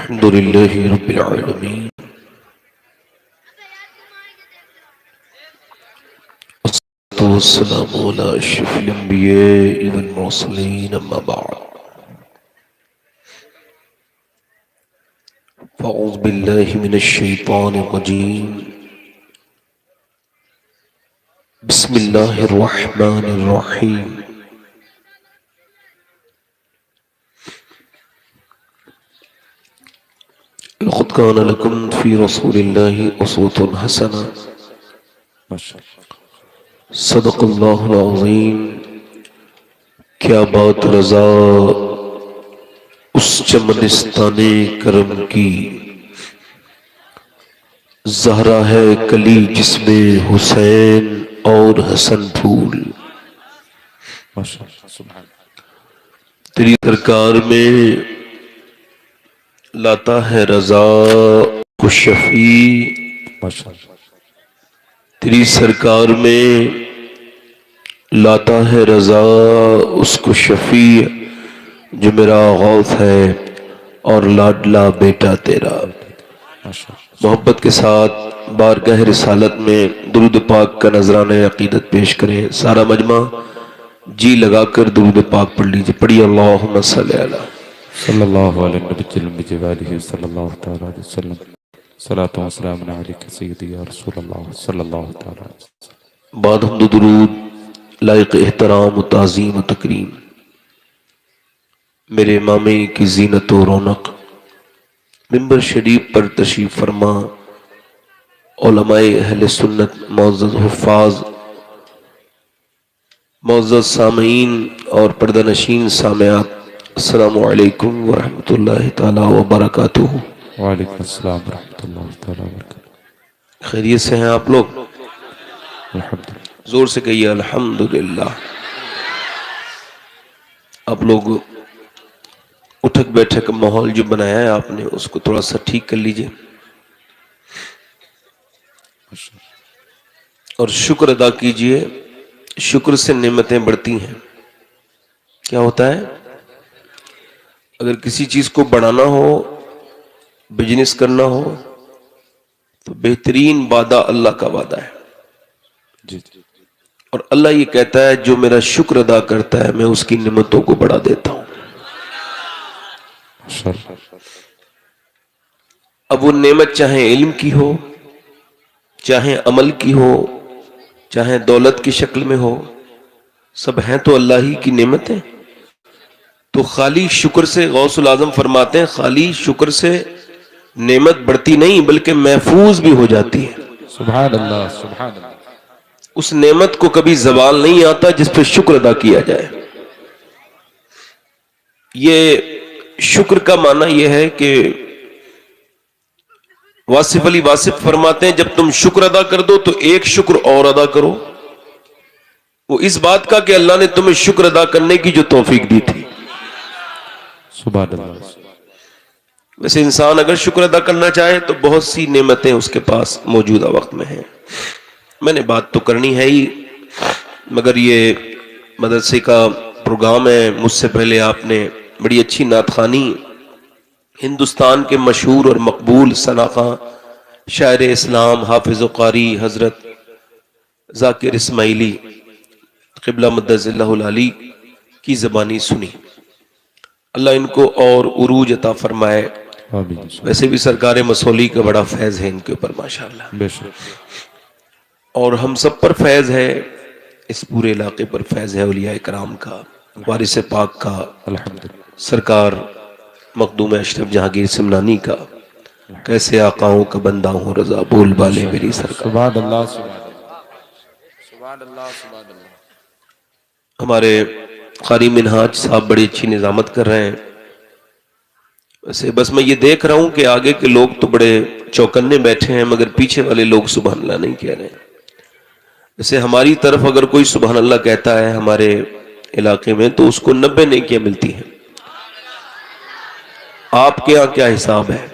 الحمد لله رب العالمين والصلاة والسلام على أشرف الأنبياء والمرسلين أما بعد فأعوذ بالله من الشيطان الرجيم بسم الله الرحمن الرحيم لقد كان لكم في رسول الله أسوة حسنة صدق اللہ العظیم. کیا بات رضا اس چمنستان کرم کی، زہرا ہے کلی جس میں حسین اور حسن پھول. تیری سرکار میں لاتا ہے رضا کو شفیع، تیری سرکار میں لاتا ہے رضا اس کو شفیع، جو میرا غوث ہے اور لاڈلا بیٹا تیرا. محبت کے ساتھ بارگاہ رسالت میں درود پاک کا نذرانہ عقیدت پیش کریں. سارا مجمع جی لگا کر درود پاک پڑھ لیجئے. پڑھیے اللہم صلی اللہ صلی اللہ علیہ وآلہ صلی اللہ علیہ وسلم. صلاۃ و سلام علیک سیدی یا رسول اللہ صلی اللہ تعالی علیہ وسلم. بعد حمد و درود لائق احترام و تعظیم و تکریم میرے امامے کی زینت و رونق منبر شریف پر تشریف فرما علماء اہل سنت، معزز حفاظ، معزز سامعین اور پردہ نشین سامعات، السلام علیکم ورحمۃ اللہ تعالی وبرکاتہ. وعلیکم السلام ورحمۃ اللہ تعالی وبرکاتہ. خیریت سے ہیں آپ لوگ؟ الحمدللہ. زور سے کہیے الحمدللہ. آپ لوگ اٹھک بیٹھک ماحول جو بنایا ہے آپ نے اس کو تھوڑا سا ٹھیک کر لیجئے اور شکر ادا کیجئے. شکر سے نعمتیں بڑھتی ہیں. کیا ہوتا ہے؟ اگر کسی چیز کو بڑھانا ہو، بزنس کرنا ہو، تو بہترین وعدہ اللہ کا وعدہ ہے. جی اور اللہ یہ کہتا ہے جو میرا شکر ادا کرتا ہے میں اس کی نعمتوں کو بڑھا دیتا ہوں. اب وہ نعمت چاہے علم کی ہو، چاہے عمل کی ہو، چاہے دولت کی شکل میں ہو، سب ہیں تو اللہ ہی کی نعمتیں. تو خالی شکر سے غوث العظم فرماتے ہیں خالی شکر سے نعمت بڑھتی نہیں بلکہ محفوظ بھی ہو جاتی ہے. سبحان اللہ سبحان اللہ. اس نعمت کو کبھی زوال نہیں آتا جس پہ شکر ادا کیا جائے. یہ شکر کا معنی یہ ہے کہ واصف علی واصف فرماتے ہیں جب تم شکر ادا کر دو تو ایک شکر اور ادا کرو، وہ اس بات کا کہ اللہ نے تمہیں شکر ادا کرنے کی جو توفیق دی تھی. سبحان اللہ. ویسے انسان اگر شکر ادا کرنا چاہے تو بہت سی نعمتیں اس کے پاس موجودہ وقت میں ہیں. میں نے بات تو کرنی ہے ہی، مگر یہ مدرسے کا پروگرام ہے. مجھ سے پہلے آپ نے بڑی اچھی نعت خوانی ہندوستان کے مشہور اور مقبول ثناخواں شاعر اسلام حافظ و قاری حضرت ذاکر اسماعیلی قبلہ مدظ اللہ العلی کی زبانی سنی. اللہ ان کو اور عروج عطا فرمائے. ویسے بھی سرکار مسولی کا بڑا فیض ہے ان کے اوپر ماشاءاللہ، اور ہم سب پر فیض ہے، اس پورے علاقے پر فیض ہے. اولیاء کرام کا، وارث پاک کا، سرکار مخدوم اشرف جہانگیر سمنانی کا. کیسے آقاؤں کا بندہ ہوں رضا، بول بالے میری سرکار. سبحان اللہ سبحان اللہ سبحان اللہ سبحان اللہ. ہمارے قاری منہاج صاحب بڑی اچھی نظامت کر رہے ہیں. ویسے بس میں یہ دیکھ رہا ہوں کہ آگے کے لوگ تو بڑے چوکنے بیٹھے ہیں مگر پیچھے والے لوگ سبحان اللہ نہیں کہہ رہے ہیں. ویسے ہماری طرف اگر کوئی سبحان اللہ کہتا ہے ہمارے علاقے میں تو اس کو 90 نیکیاں ملتی ہیں. آپ کے یہاں کیا حساب ہے؟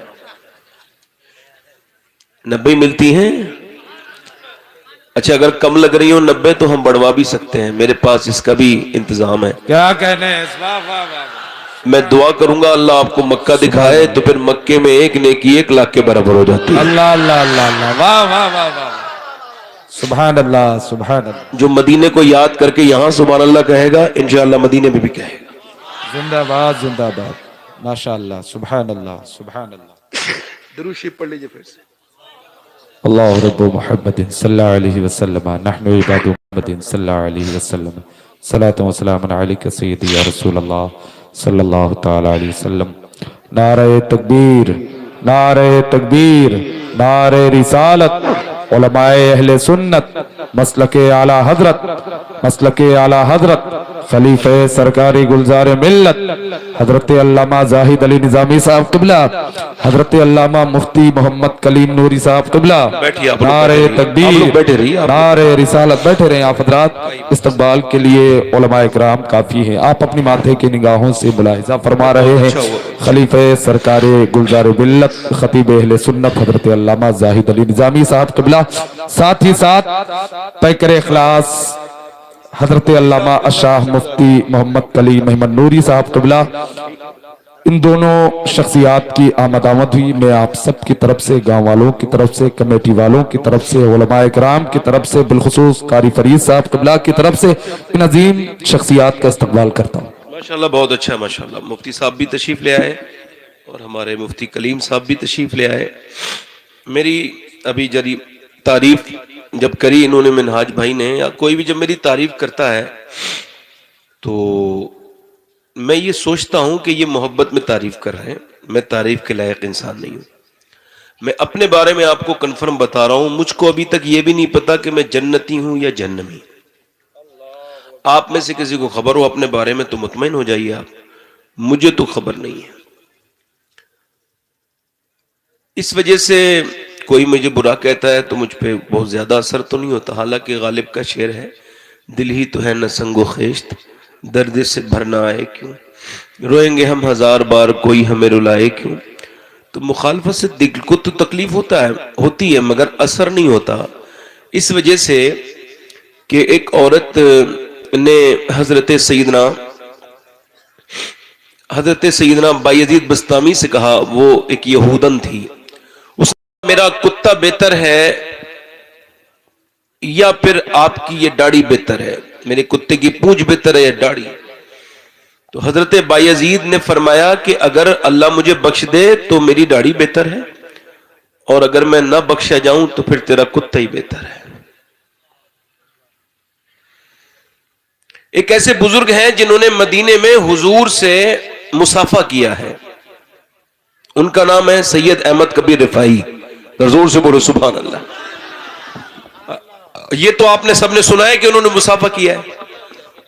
90 ملتی ہیں؟ اچھا اگر کم لگ رہی ہوں 90 تو ہم بڑھوا بھی سکتے ہیں، میرے پاس اس کا بھی انتظام ہے. کیا کہنے ہیں؟ واہ واہ واہ. میں دعا کروں گا اللہ آپ کو مکہ دکھائے تو پھر مکے میں ایک نیکی 1 لاکھ کے برابر ہو جاتی ہے. اللہ اللہ اللہ اللہ، واہ واہ واہ واہ، سبحان اللہ سبحان اللہ. جو مدینے کو یاد کر کے یہاں سبحان اللہ کہے گا انشاءاللہ مدینے میں بھی کہے گا. زندہ باد زندہ باد، ماشاء اللہ، سبحان اللہ سبحان اللہ. درود شریف پڑھ لیجئے پھر سے. اللہ رب محمد صلی اللہ علیہ وسلم، نحن عباد محمد صلی اللہ علیہ وسلم، صلاۃ و سلام علیک سیدی یا رسول اللہ صلی اللہ تعالی علیہ وسلم. نعرہ تکبیر، نعرہ تکبیر، نعرہ رسالت. علماء اہل سنت، مسلک اعلی حضرت، مسلک اعلی حضرت خلیفہ سرکاری گلزار ملت حضرت علامہ زاہد علی نظامی صاحب قبلہ، حضرت علامہ مفتی محمد کلیم نوری صاحب قبلہ. نعرہ تکبیر، نعرہ رسالت. بیٹھے رہیں آپ حضرات. استقبال کے لیے علماء اکرام کافی ہیں. آپ اپنی ماتھے کی نگاہوں سے ملاحظہ فرما رہے ہیں خلیفہ سرکار گلزار ملت خطیب اہل سنت حضرت علامہ زاہد علی نظامی صاحب قبلہ، ساتھ ہی ساتھ پیکر اخلاص حضرت علامہ الشاہ مفتی محمد کلیم احمد نوری صاحب قبلہ. ان دونوں شخصیات کی آمد ہوئی. میں آپ سب کی طرف سے، گاؤں والوں کی طرف سے، کمیٹی والوں کی طرف سے، علماء اکرام کی طرف سے، بالخصوص قاری فرید صاحب قبلہ کی طرف سے ان عظیم شخصیات کا استقبال کرتا ہوں. ماشاءاللہ بہت اچھا. ماشاءاللہ مفتی صاحب بھی تشریف لے آئے اور ہمارے مفتی کلیم صاحب بھی تشریف لے آئے. میری ابھی جری تعریف جب کری انہوں نے، منہاج بھائی نے، یا کوئی بھی جب میری تعریف کرتا ہے تو میں یہ سوچتا ہوں کہ یہ محبت میں تعریف کر رہے ہیں. میں تعریف کے لائق انسان نہیں ہوں. میں اپنے بارے میں آپ کو کنفرم بتا رہا ہوں، مجھ کو ابھی تک یہ بھی نہیں پتا کہ میں جنتی ہوں یا جہنمی. آپ میں سے کسی کو خبر ہو اپنے بارے میں تو مطمئن ہو جائیے آپ. مجھے تو خبر نہیں ہے. اس وجہ سے کوئی مجھے برا کہتا ہے تو مجھ پہ بہت زیادہ اثر تو نہیں ہوتا. حالانکہ غالب کا شعر ہے، دل ہی تو ہے نہ سنگ و خیشت، درد سے بھرنا آئے کیوں، روئیں گے ہم 1000 بار کوئی ہمیں رلائے کیوں. تو مخالفت سے دل کو تو تکلیف ہوتی ہے مگر اثر نہیں ہوتا. اس وجہ سے کہ ایک عورت نے حضرت سیدنا بایزید بستامی سے کہا، وہ ایک یہودن تھی، میرا کتا بہتر ہے یا پھر آپ کی یہ داڑھی بہتر ہے، میرے کتے کی پونچھ بہتر ہے یا داڑھی. تو حضرت بایزید نے فرمایا کہ اگر اللہ مجھے بخش دے تو میری داڑھی بہتر ہے، اور اگر میں نہ بخشا جاؤں تو پھر تیرا کتا ہی بہتر ہے. ایک ایسے بزرگ ہیں جنہوں نے مدینے میں حضور سے مصافحہ کیا ہے. ان کا نام ہے سید احمد کبیر رفاعی. زور سے بولو سبحان اللہ. یہ تو آپ نے سب نے سنا ہے کہ انہوں نے مصافحہ کیا ہے.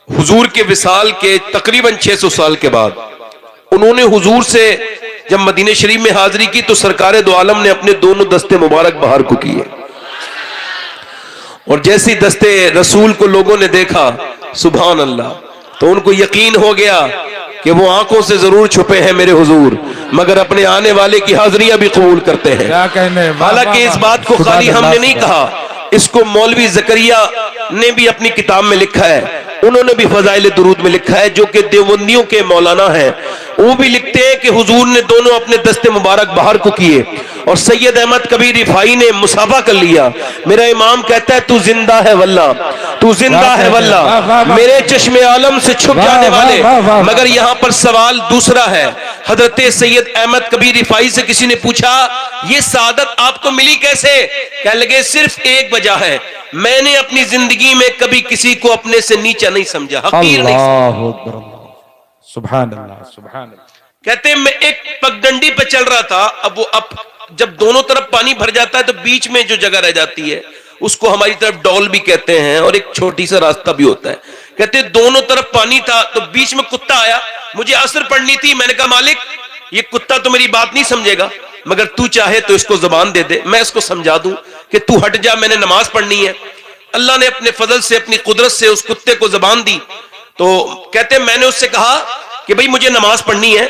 حضور کے وصال کے تقریباً 600 سال کے بعد انہوں نے حضور سے جب مدینہ شریف میں حاضری کی تو سرکار دو عالم نے اپنے دونوں دستے مبارک باہر کو کیے، اور جیسی دستے رسول کو لوگوں نے دیکھا سبحان اللہ تو ان کو یقین ہو گیا کہ وہ آنکھوں سے ضرور چھپے ہیں میرے حضور، مگر اپنے آنے والے کی حاضریاں بھی قبول کرتے ہیں. حالانکہ اس بات کو خالی ہم نے نہیں کہا، اس کو مولوی زکریا نے بھی اپنی کتاب میں لکھا ہے، انہوں نے بھی فضائل درود میں لکھا ہے، جو کہ دیوبندیوں کے مولانا ہیں. وہ بھی لکھتے ہیں کہ حضور نے دونوں اپنے دستے مبارک باہر کو کیے اور سید احمد کبیر رفاعی نے مصافحہ کر لیا. میرا امام کہتا ہے تو زندہ ہے واللہ، تو زندہ ہے واللہ میرے چشم عالم سے چھپ جانے والے. مگر یہاں پر سوال دوسرا ہے. حضرت سید احمد کبیر رفاعی سے کسی نے پوچھا یہ سعادت آپ کو ملی کیسے؟ کہنے لگے صرف ایک وجہ ہے، میں نے اپنی زندگی میں کبھی کسی کو اپنے سے نیچا نہیں سمجھا، حقیر نہیں سمجھا. سبحان اللہ سبحان اللہ. کہتے ہیں میں ایک پگڈنڈی پہ چل رہا تھا، اب جب دونوں طرف پانی بھر جاتا ہے تو بیچ میں جو جگہ رہ جاتی ہے اس کو ہماری طرف ڈول بھی کہتے ہیں، اور ایک چھوٹی سا راستہ بھی ہوتا ہے. کہتے ہیں دونوں طرف پانی تھا تو بیچ میں کتا آیا، مجھے عصر پڑھنی تھی، میں نے کہا مالک یہ کتا تو میری بات نہیں سمجھے گا، مگر تو چاہے تو اس کو زبان دے دے، میں اس کو سمجھا دوں کہ تو ہٹ جا، میں نے نماز پڑھنی ہے. اللہ نے اپنے فضل سے اپنی قدرت سے اس کتے کو زبان دی. تو کہتے ہیں میں نے اس سے کہا کہ بھئی مجھے نماز پڑھنی ہے،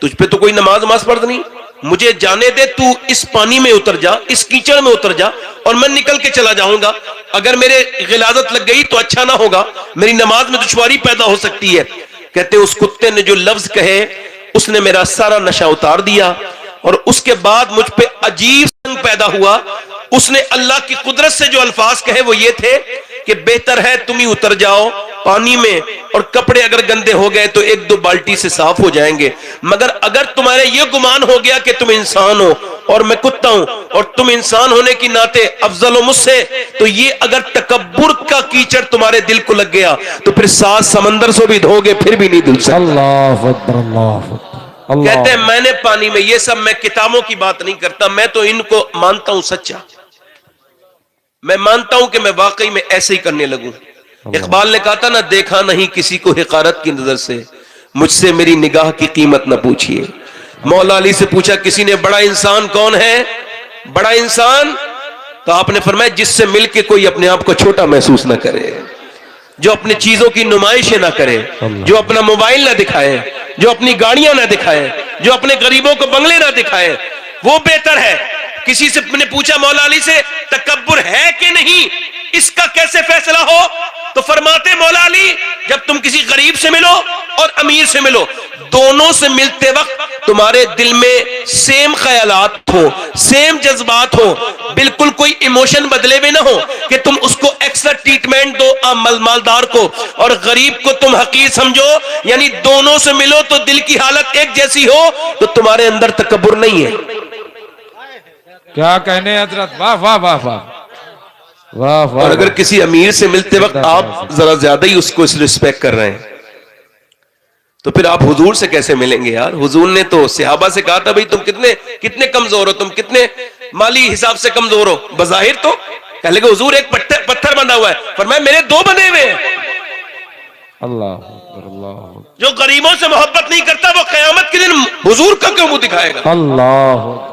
تجھ پہ تو کوئی نماز پڑھ نہیں، مجھے جانے دے، تو اس پانی میں اتر جا، اس کیچڑ میں اتر جا اور میں نکل کے چلا جاؤں گا. اگر میرے غلاظت لگ گئی تو اچھا نہ ہوگا، میری نماز میں دشواری پیدا ہو سکتی ہے. کہتے اس کتے کتے نے جو لفظ کہے اس نے میرا سارا نشہ اتار دیا، اور اس کے بعد مجھ پہ عجیب سنگ پیدا ہوا۔ اس نے اللہ کی قدرت سے جو الفاظ کہے وہ یہ تھے کہ بہتر ہے تم ہی اتر جاؤ پانی میں، اور کپڑے اگر گندے ہو گئے تو 1-2 بالٹی سے صاف ہو جائیں گے، مگر اگر تمہارے یہ گمان ہو گیا کہ تم انسان ہو اور میں کتا ہوں، اور تم انسان ہونے کی ناطے افضل ہو مجھ سے، تو یہ اگر تکبر کا کیچڑ تمہارے دل کو لگ گیا تو پھر 7 سمندر سے بھی دھو گے پھر بھی نہیں دھل سکتے۔ اللہ اکبر، اللہ اکبر، کہتے ہیں میں نے پانی میں، یہ سب میں کتابوں کی بات نہیں کرتا، میں تو ان کو مانتا ہوں سچا، میں مانتا ہوں کہ میں واقعی میں ایسے ہی کرنے لگوں۔ اقبال نے کہا تھا نا، دیکھا نہیں کسی کو حقارت کی نظر سے، مجھ سے میری نگاہ کی قیمت نہ پوچھئے۔ مولا علی سے پوچھا کسی نے بڑا انسان کون ہے؟ بڑا انسان تو آپ نے فرمایا جس سے مل کے کوئی اپنے آپ کو چھوٹا محسوس نہ کرے، جو اپنی چیزوں کی نمائشیں نہ کرے، جو اپنا موبائل نہ دکھائے، جو اپنی گاڑیاں نہ دکھائے، جو اپنے غریبوں کو بنگلے نہ دکھائے، وہ بہتر ہے۔ کسی سے نے پوچھا مولا علی سے تکبر ہے کہ نہیں، اس کا کیسے فیصلہ ہو؟ تو فرماتے مولا علی جب تم کسی غریب سے ملو اور امیر سے ملو، دونوں سے ملتے وقت تمہارے دل میں سیم خیالات ہو، سیم جذبات ہو، بالکل کوئی ایموشن بدلے ہوئے نہ ہو کہ تم اس کو ایکسٹرا ٹریٹمنٹ دو مالدار کو اور غریب کو تم حقیر سمجھو، یعنی دونوں سے ملو تو دل کی حالت ایک جیسی ہو، تو تمہارے اندر تکبر نہیں ہے۔ کیا کہنے حضرت، واہ واہ واہ واہ واہ واہ۔ اور اگر کسی امیر سے ملتے وقت آپ ذرا زیادہ ہی اس کو رسپیکٹ کر رہے ہیں تو پھر آپ حضور سے کیسے ملیں گے یار؟ حضور نے تو صحابہ سے کہا تھا بھئی تم کتنے کمزور ہو، تم کتنے مالی حساب سے کمزور ہو بظاہر، تو کہنے لگے حضور ایک پتھر بندھا ہوا ہے، فرمایا میرے 2 بندھے ہوئے ہیں۔ اللہ اکبر، اللہ اکبر، جو غریبوں سے محبت نہیں کرتا وہ قیامت کے دن حضور کا کیوں منہ دکھائے گا؟ اللہ اکبر۔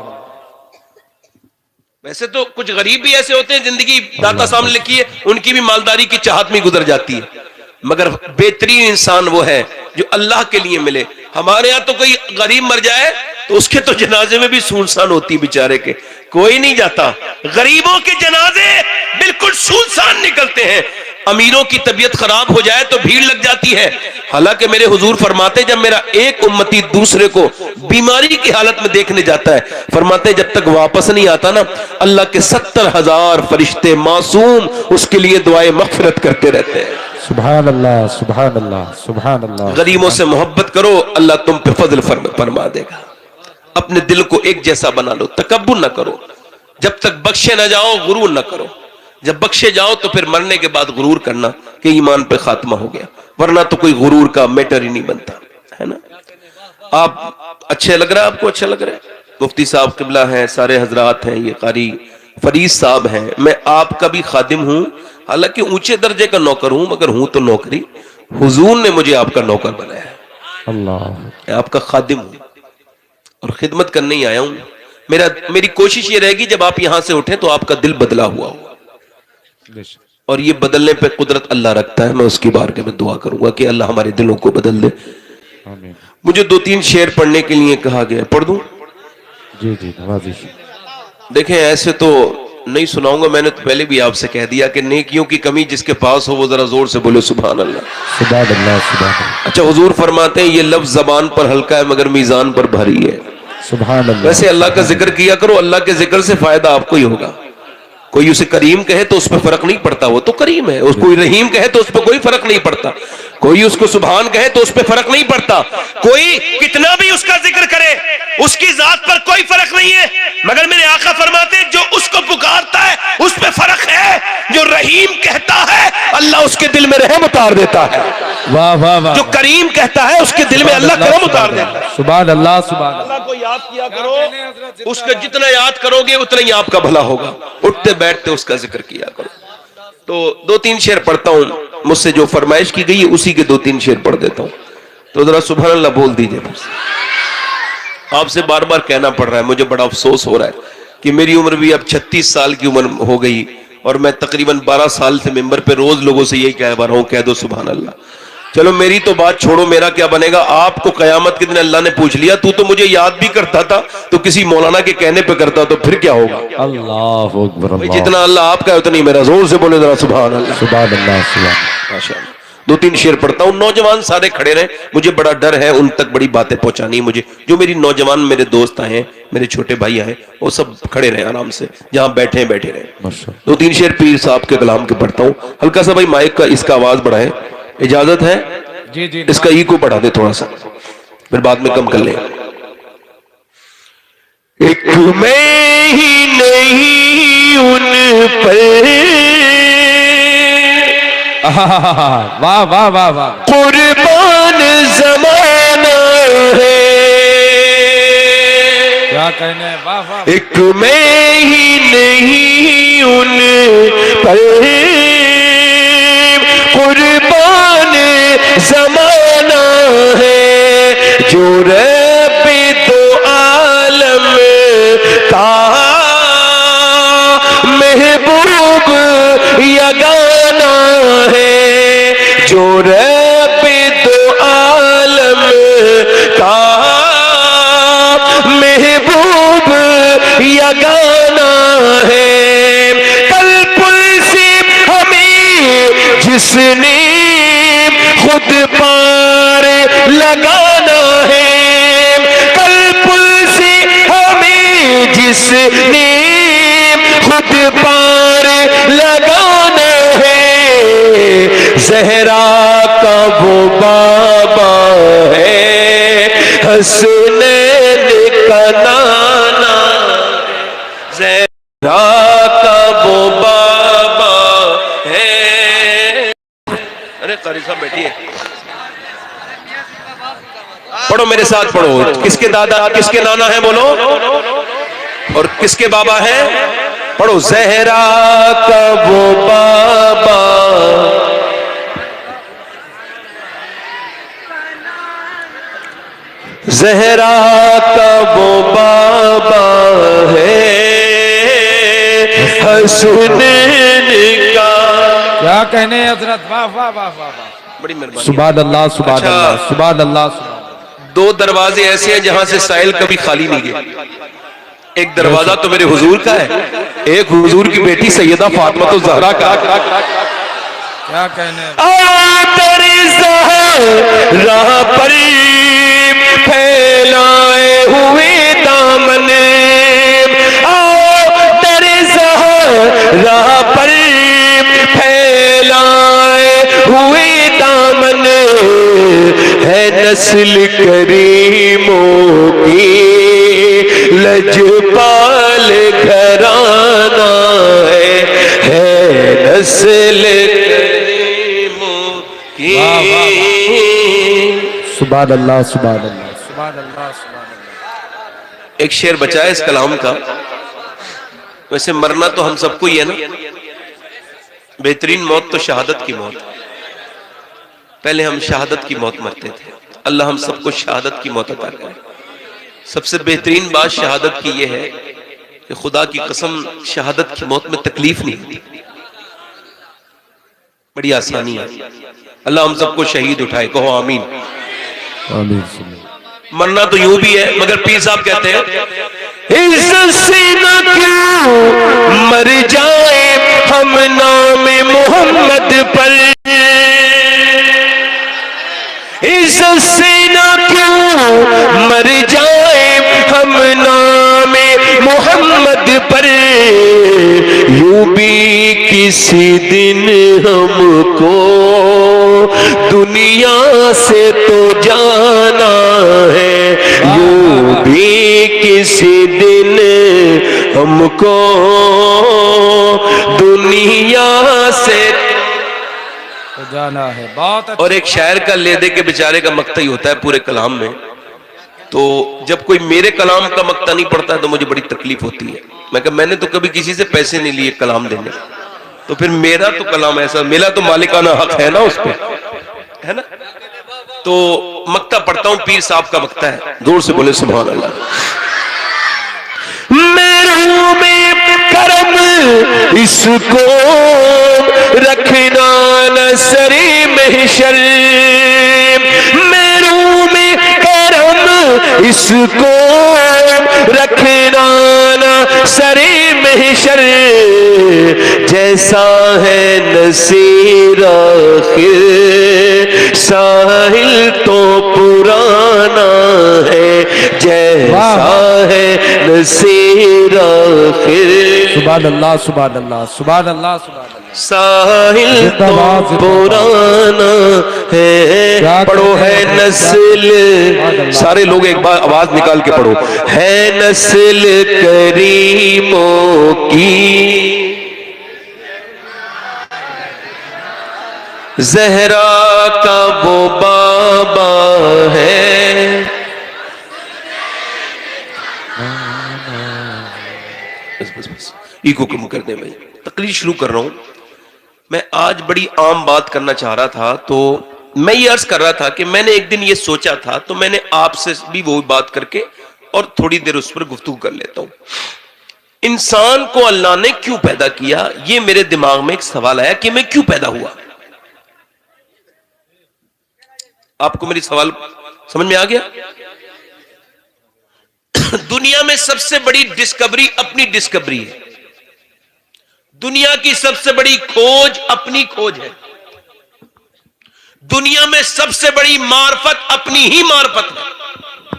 ویسے تو کچھ غریب بھی ایسے ہوتے ہیں، زندگی داتا سامنے لکھی ہے، ان کی بھی مالداری کی چاہت میں گزر جاتی ہے، مگر بہترین انسان وہ ہے جو اللہ کے لیے ملے۔ ہمارے یہاں تو کوئی غریب مر جائے تو اس کے تو جنازے میں بھی سنسان ہوتی بیچارے کے، کوئی نہیں جاتا۔ غریبوں کے جنازے بالکل سنسان نکلتے ہیں، امیروں کی طبیعت خراب ہو جائے تو بھیڑ لگ جاتی ہے۔ حالانکہ میرے حضور فرماتے جب میرا ایک امتی دوسرے کو بیماری کی حالت میں دیکھنے جاتا ہے، فرماتے جب تک واپس نہیں آتا نا، اللہ کے 70,000 فرشتے معصوم اس کے لیے دعائیں مغفرت کرتے رہتے ہیں۔ سبحان اللہ، سبحان اللہ، سبحان اللہ۔ غریبوں سے محبت کرو، اللہ تم پہ فضل فرما دے گا۔ اپنے دل کو ایک جیسا بنا لو، تکبر نہ کرو، جب تک بخشے نہ جاؤ غرور نہ کرو، جب بخشے جاؤ تو پھر مرنے کے بعد غرور کرنا کہ ایمان پہ خاتمہ ہو گیا، ورنہ تو کوئی غرور کا میٹر ہی نہیں بنتا ہے نا۔ آپ اچھے لگ رہا ہے، آپ کو اچھا لگ رہا ہے؟ مفتی صاحب قبلہ ہیں، سارے حضرات ہیں، یہ قاری فرید صاحب ہیں، میں آپ کا بھی خادم ہوں، حالانکہ اونچے درجے کا نوکر ہوں، مگر ہوں تو نوکری، حضور نے مجھے آپ کا نوکر بنایا ہے، اللہ، میں آپ کا خادم ہوں اور خدمت کرنے ہی آیا ہوں۔ میری کوشش یہ رہے گی جب آپ یہاں سے اٹھیں تو آپ کا دل بدلا ہوا ہو، اور یہ بدلنے پہ قدرت اللہ رکھتا ہے۔ میں اس کی بارگاہ میں دعا کروں گا کہ اللہ ہمارے دلوں کو بدل دے۔ آمین۔ مجھے 2-3 شعر پڑھنے کے لیے کہا گیا، پڑھ دوں؟ جی جی، نوازش۔ دیکھیں ایسے تو نہیں سناؤں گا، میں نے تو پہلے بھی آپ سے کہہ دیا کہ نیکیوں کی کمی جس کے پاس ہو وہ ذرا زور سے بولے سبحان اللہ۔ سبحان اللہ، سبحان اللہ، اچھا، حضور فرماتے ہیں یہ لفظ زبان پر ہلکا ہے مگر میزان پر بھاری ہے۔ سبحان اللہ۔ ویسے اللہ کا ذکر کیا کرو، اللہ کے ذکر سے فائدہ آپ کو ہی ہوگا۔ کوئی اسے کریم کہے تو اس پہ فرق نہیں پڑتا، وہ تو کریم ہے، اس کوئی رحیم کہے تو اس پہ کوئی فرق نہیں پڑتا، کوئی اس کو سبحان کہے تو اس پہ فرق نہیں پڑتا، کوئی کتنا بھی اس کا ذکر کرے اس کی ذات پر کوئی فرق نہیں ہے، مگر میرے آقا فرماتے ہیں جو اس کو پکارتا ہے اس پہ فرق ہے، جو رحیم کہتا ہے اللہ اس کے دل میں رحم اتار دیتا ہے، واہ واہ واہ، جو کریم کہتا ہے اس کے دل میں اللہ کرم اتار دیتا ہے۔ سبحان اللہ، سبحان اللہ۔ اللہ کو یاد کیا کرو، اس کا جتنا یاد کرو گے اتنا ہی آپ کا بھلا ہوگا، اٹھتے بیٹھتے اس کا ذکر کیا کرو۔ تو 2-3 شعر پڑھتا ہوں، مجھ سے جو فرمائش کی گئی ہے اسی کے 2-3 شعر پڑھ دیتا ہوں، تو ذرا سبحان اللہ بول دیجئے۔ آپ سے بار بار کہنا پڑ رہا ہے، مجھے بڑا افسوس ہو رہا ہے کہ میری عمر بھی اب 36 سال کی عمر ہو گئی، اور میں تقریباً 12 سال سے ممبر پہ روز لوگوں سے یہی کہہ رہا ہوں، کہہ دو سبحان اللہ۔ چلو میری تو بات چھوڑو، میرا کیا بنے گا؟ آپ کو قیامت کے دن اللہ نے پوچھ لیا تو مجھے یاد بھی کرتا تھا تو کسی مولانا کے کہنے پہ کرتا تو پھر کیا ہوگا؟ اللہ اکبر، اللہ، جتنا اللہ آپ کا ہے اتنی میرا، زور سے بولے ذرا سبحان اللہ، سبحان اللہ، سبحان اللہ۔ ماشاءاللہ۔ دو تین شعر پڑھتا ہوں، نوجوان سارے کھڑے رہیں، مجھے بڑا ڈر ہے ان تک بڑی باتیں پہنچانی، مجھے جو میری نوجوان میرے دوست آئے ہیں، میرے چھوٹے بھائی آئے، وہ سب کھڑے رہیں آرام سے، جہاں بیٹھے ہیں بیٹھے رہیں۔ دو تین شعر پیر صاحب کے کلام کے پڑھتا ہوں، ہلکا سا بھائی مائک کا اس کا آواز بڑھائیں، اجازت ہے؟ جی جی اس کا ایکو بڑھا دے تھوڑا سا، پھر بعد میں کم کر لیں۔ ایک میں ہی نہیں ان پر واہ واہ واہ واہ، قربان زمانہ ہے، کیا کہنے ہیں، واہ واہ، ایک میں ہی نہیں ان پر قربان زمانہ ہے، جو رب دو عالم کا محبوب یگانہ ہے، جو رب دو عالم کا محبوب یگانہ ہے، کل پل سے ہمیں جس نے خود پار لگانا ہے، کل پل سے ہمیں جس نے خود پار لگانا ہے، زہرا کا وہ بابا ہے، حسنین کا نانا، زہرا کا وہ بابا ہے۔ ارے قاری صاحب بیٹھیے، پڑھو میرے ساتھ پڑھو، کس کے دادا کس کے نانا ہیں بولو، اور کس کے بابا ہیں پڑھو، زہرا کا وہ بابا، زہرا کا وہ بابا ہے، حسنین کا، کیا کہنے ہیں حضرت، واہ واہ واہ واہ، بڑی مہربانی، سبحان اللہ سبحان اللہ سبحان اللہ سبحان۔ دو دروازے ایسے ہیں جہاں سے سائل کبھی خالی نہیں گئے، ایک دروازہ تو میرے حضور کا ہے، ایک حضور کی بیٹی سیدہ فاطمہ الزہرا کا، کیا کہنے ہیں، آتر زہرا پر پھیلائے ہوئے دامن، آتر زہرا پر پھیلائے ہوئے دامن، ہے نسل کریموں کی لجپال گھرانہ ہے نسل کریموں کی، سبحان اللہ سبحان اللہ سبحان اللہ سبحان اللہ۔ ایک شعر بچا ہے اس کلام کا، ویسے مرنا تو ہم سب کو ہی ہے نا، بہترین موت تو شہادت کی موت، پہلے ہم شہادت کی موت مرتے تھے، اللہ ہم سب کو شہادت کی موت عطا کرے۔ سب سے بہترین بات شہادت کی یہ ہے کہ خدا کی قسم شہادت کی موت میں تکلیف نہیں ہوتی، بڑی آسانی ہے، اللہ ہم سب کو شہید اٹھائے، کہو آمین۔ آمین۔ مرنا تو یوں بھی ہے، مگر پیر صاحب کہتے ہیں عزت سے نہ کیوں مر جائے ہم نام محمد پر، عزت سے نہ کیوں مر جائے ہم نام محمد پر، یوں بھی کسی دن ہم کو دنیا سے تو جانا ہے، یوں بھی کسی دن ہم کو دنیا سے جانا ہے، بہت اچھا۔ اور ایک شاعر کا لے دے کے بیچارے کا مقطع ہی ہوتا ہے پورے کلام میں، تو جب کوئی میرے کلام کا مقطع نہیں پڑھتا ہے تو مجھے بڑی تکلیف ہوتی ہے، میں کہا میں نے تو کبھی کسی سے پیسے نہیں لیے کلام دینے، تو پھر میرا تو کلام ایسا، میرا تو مالکانہ حق ہے نا اس پہ، ہے نا، تو مقطع پڑھتا ہوں، پیر صاحب کا مقطع ہے، زور سے بولے سبحان اللہ۔ میروں میں کرم اس کو رکھنا نہ سری محشر، میروں میں کرم اس کو رکھنا نہ سری محشر، جیسا ہے نصیر آخر نصیر آخر سبحان اللہ سبحان اللہ سبحان اللہ سبحان اللہ ساحل زندہ تو باد، زندہ باد۔ پرانا ہے، کیا پڑھو کہتے ہے ہیں؟ نسل، سارے لوگ ایک بار آواز نکال کے پڑھو، ہے نسل کریموں کی زہرا کا وہ بابا ہے۔ بس ایگو کم کر دیں بھائی، تقریر شروع کر رہا ہوں۔ میں آج بڑی عام بات کرنا چاہ رہا تھا، تو میں یہ عرض کر رہا تھا کہ میں نے ایک دن یہ سوچا تھا، تو میں نے آپ سے بھی وہ بات کر کے اور تھوڑی دیر اس پر گفتگو کر لیتا ہوں۔ انسان کو اللہ نے کیوں پیدا کیا، یہ میرے دماغ میں ایک سوال آیا کہ میں کیوں پیدا ہوا۔ آپ کو میری سوال سمجھ میں آ گیا؟ دنیا میں سب سے بڑی ڈسکوری اپنی ڈسکوری ہے، دنیا کی سب سے بڑی کھوج اپنی کھوج ہے، دنیا میں سب سے بڑی معرفت اپنی ہی معرفت ہے۔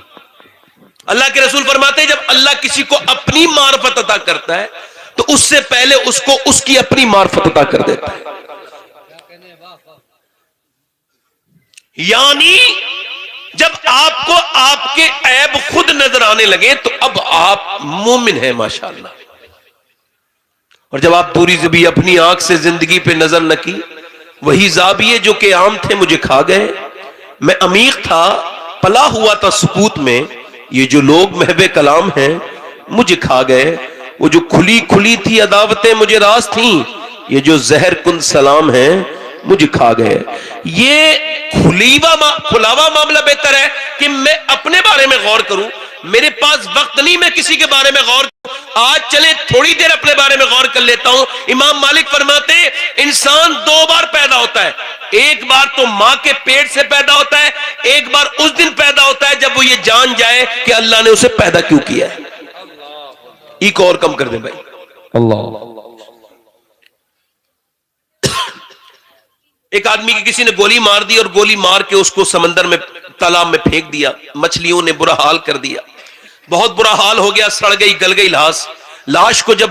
اللہ کے رسول فرماتے ہیں جب اللہ کسی کو اپنی معرفت عطا کرتا ہے تو اس سے پہلے اس کو اس کی اپنی معرفت عطا کر دیتا ہے، یعنی جب آپ کو آپ کے عیب خود نظر آنے لگے تو اب آپ مومن ہیں ماشاءاللہ، اور جب آپ پوری زبی اپنی آنکھ سے زندگی پہ نظر نہ کی، وہی زاویے جو کہ عام تھے مجھے کھا گئے، میں عمیق تھا، پلا ہوا تھا سکوت میں، یہ جو لوگ محو کلام ہیں مجھے کھا گئے، وہ جو کھلی کھلی تھی عداوتیں مجھے راز تھیں، یہ جو زہر کن سلام ہیں مجھے کھا گئے۔ یہ کھلاوا معاملہ بہتر ہے کہ میں اپنے بارے میں غور کروں، میرے پاس وقت نہیں میں کسی کے بارے میں غور کروں۔ آج چلیں تھوڑی دیر اپنے بارے میں غور کر لیتا ہوں۔ امام مالک فرماتے ہیں انسان دو بار پیدا ہوتا ہے، ایک بار تو ماں کے پیٹ سے پیدا ہوتا ہے، ایک بار اس دن پیدا ہوتا ہے جب وہ یہ جان جائے کہ اللہ نے اسے پیدا کیوں کیا ہے۔ ایک اور کم کر دیں بھائی، اللہ ایک آدمی کی کسی نے گولی مار دی اور گولی مار کے اس کو سمندر میں تالاب میں پھینک دیا، مچھلیوں نے برا حال کر دیا، بہت برا حال ہو گیا، سڑ گئی گل گئی لاش کو جب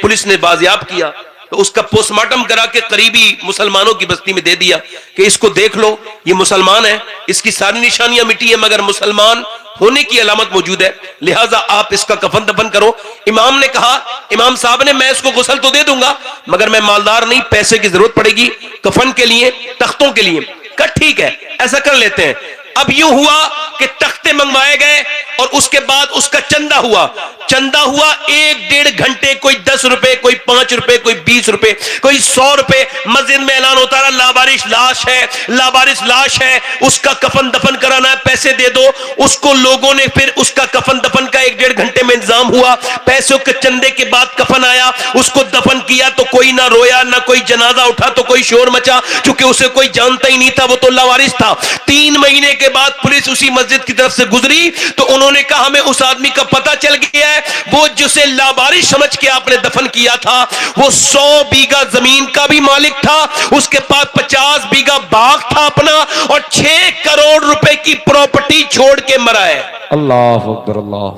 پولیس نے بازیاب کیا تو اس کا پوسٹ مارٹم کرا کے قریبی مسلمانوں کی بستی میں دے دیا کہ اس کو دیکھ لو، یہ مسلمان ہے، اس کی ساری نشانیاں مٹی ہے مگر مسلمان ہونے کی علامت موجود ہے، لہٰذا آپ اس کا کفن دفن کرو۔ امام نے کہا، امام صاحب نے، میں اس کو غسل تو دے دوں گا مگر میں مالدار نہیں، پیسے کی ضرورت پڑے گی کفن کے لیے، تختوں کے لیے۔ کہا ٹھیک ہے ایسا کر لیتے ہیں۔ اب یوں ہوا کہ تختے منگوائے گئے اور اس کے بعد اس کا چندہ ہوا 1-1.5 گھنٹے، کوئی 10 روپے، کوئی 5 روپے، کوئی 20 روپے، کوئی 100 روپے۔ مسجد میں اعلان ہوتا رہا لابارش لاش ہے، لابارش لاش ہے، اس کا کفن دفن کرانا ہے، پیسے دے دو۔ اس کو لوگوں نے پھر اس کا کفن دفن کا 1-1.5 گھنٹے میں انتظام ہوا، پیسوں کے چندے کے بعد کفن آیا، اس کو دفن کیا تو کوئی نہ رویا نہ کوئی جنازہ اٹھا تو کوئی شور مچا، چونکہ اسے کوئی جانتا ہی نہیں تھا، وہ تو لاوارث تھا۔ 3 مہینے کے بعد پولیس اسی مسجد کی طرف سے گزری تو انہوں نے کہا ہمیں اس آدمی کا پتہ چل گیا ہے، وہ جسے لابارش سمجھ کے آپ نے دفن کیا تھا وہ 100 بیگھہ زمین کا بھی مالک تھا، اس کے پاس 50 بیگھہ باغ تھا اپنا، اور 6 کروڑ روپے کی پراپرٹی چھوڑ کے مرا ہے۔ اللہ اکبر اللہ۔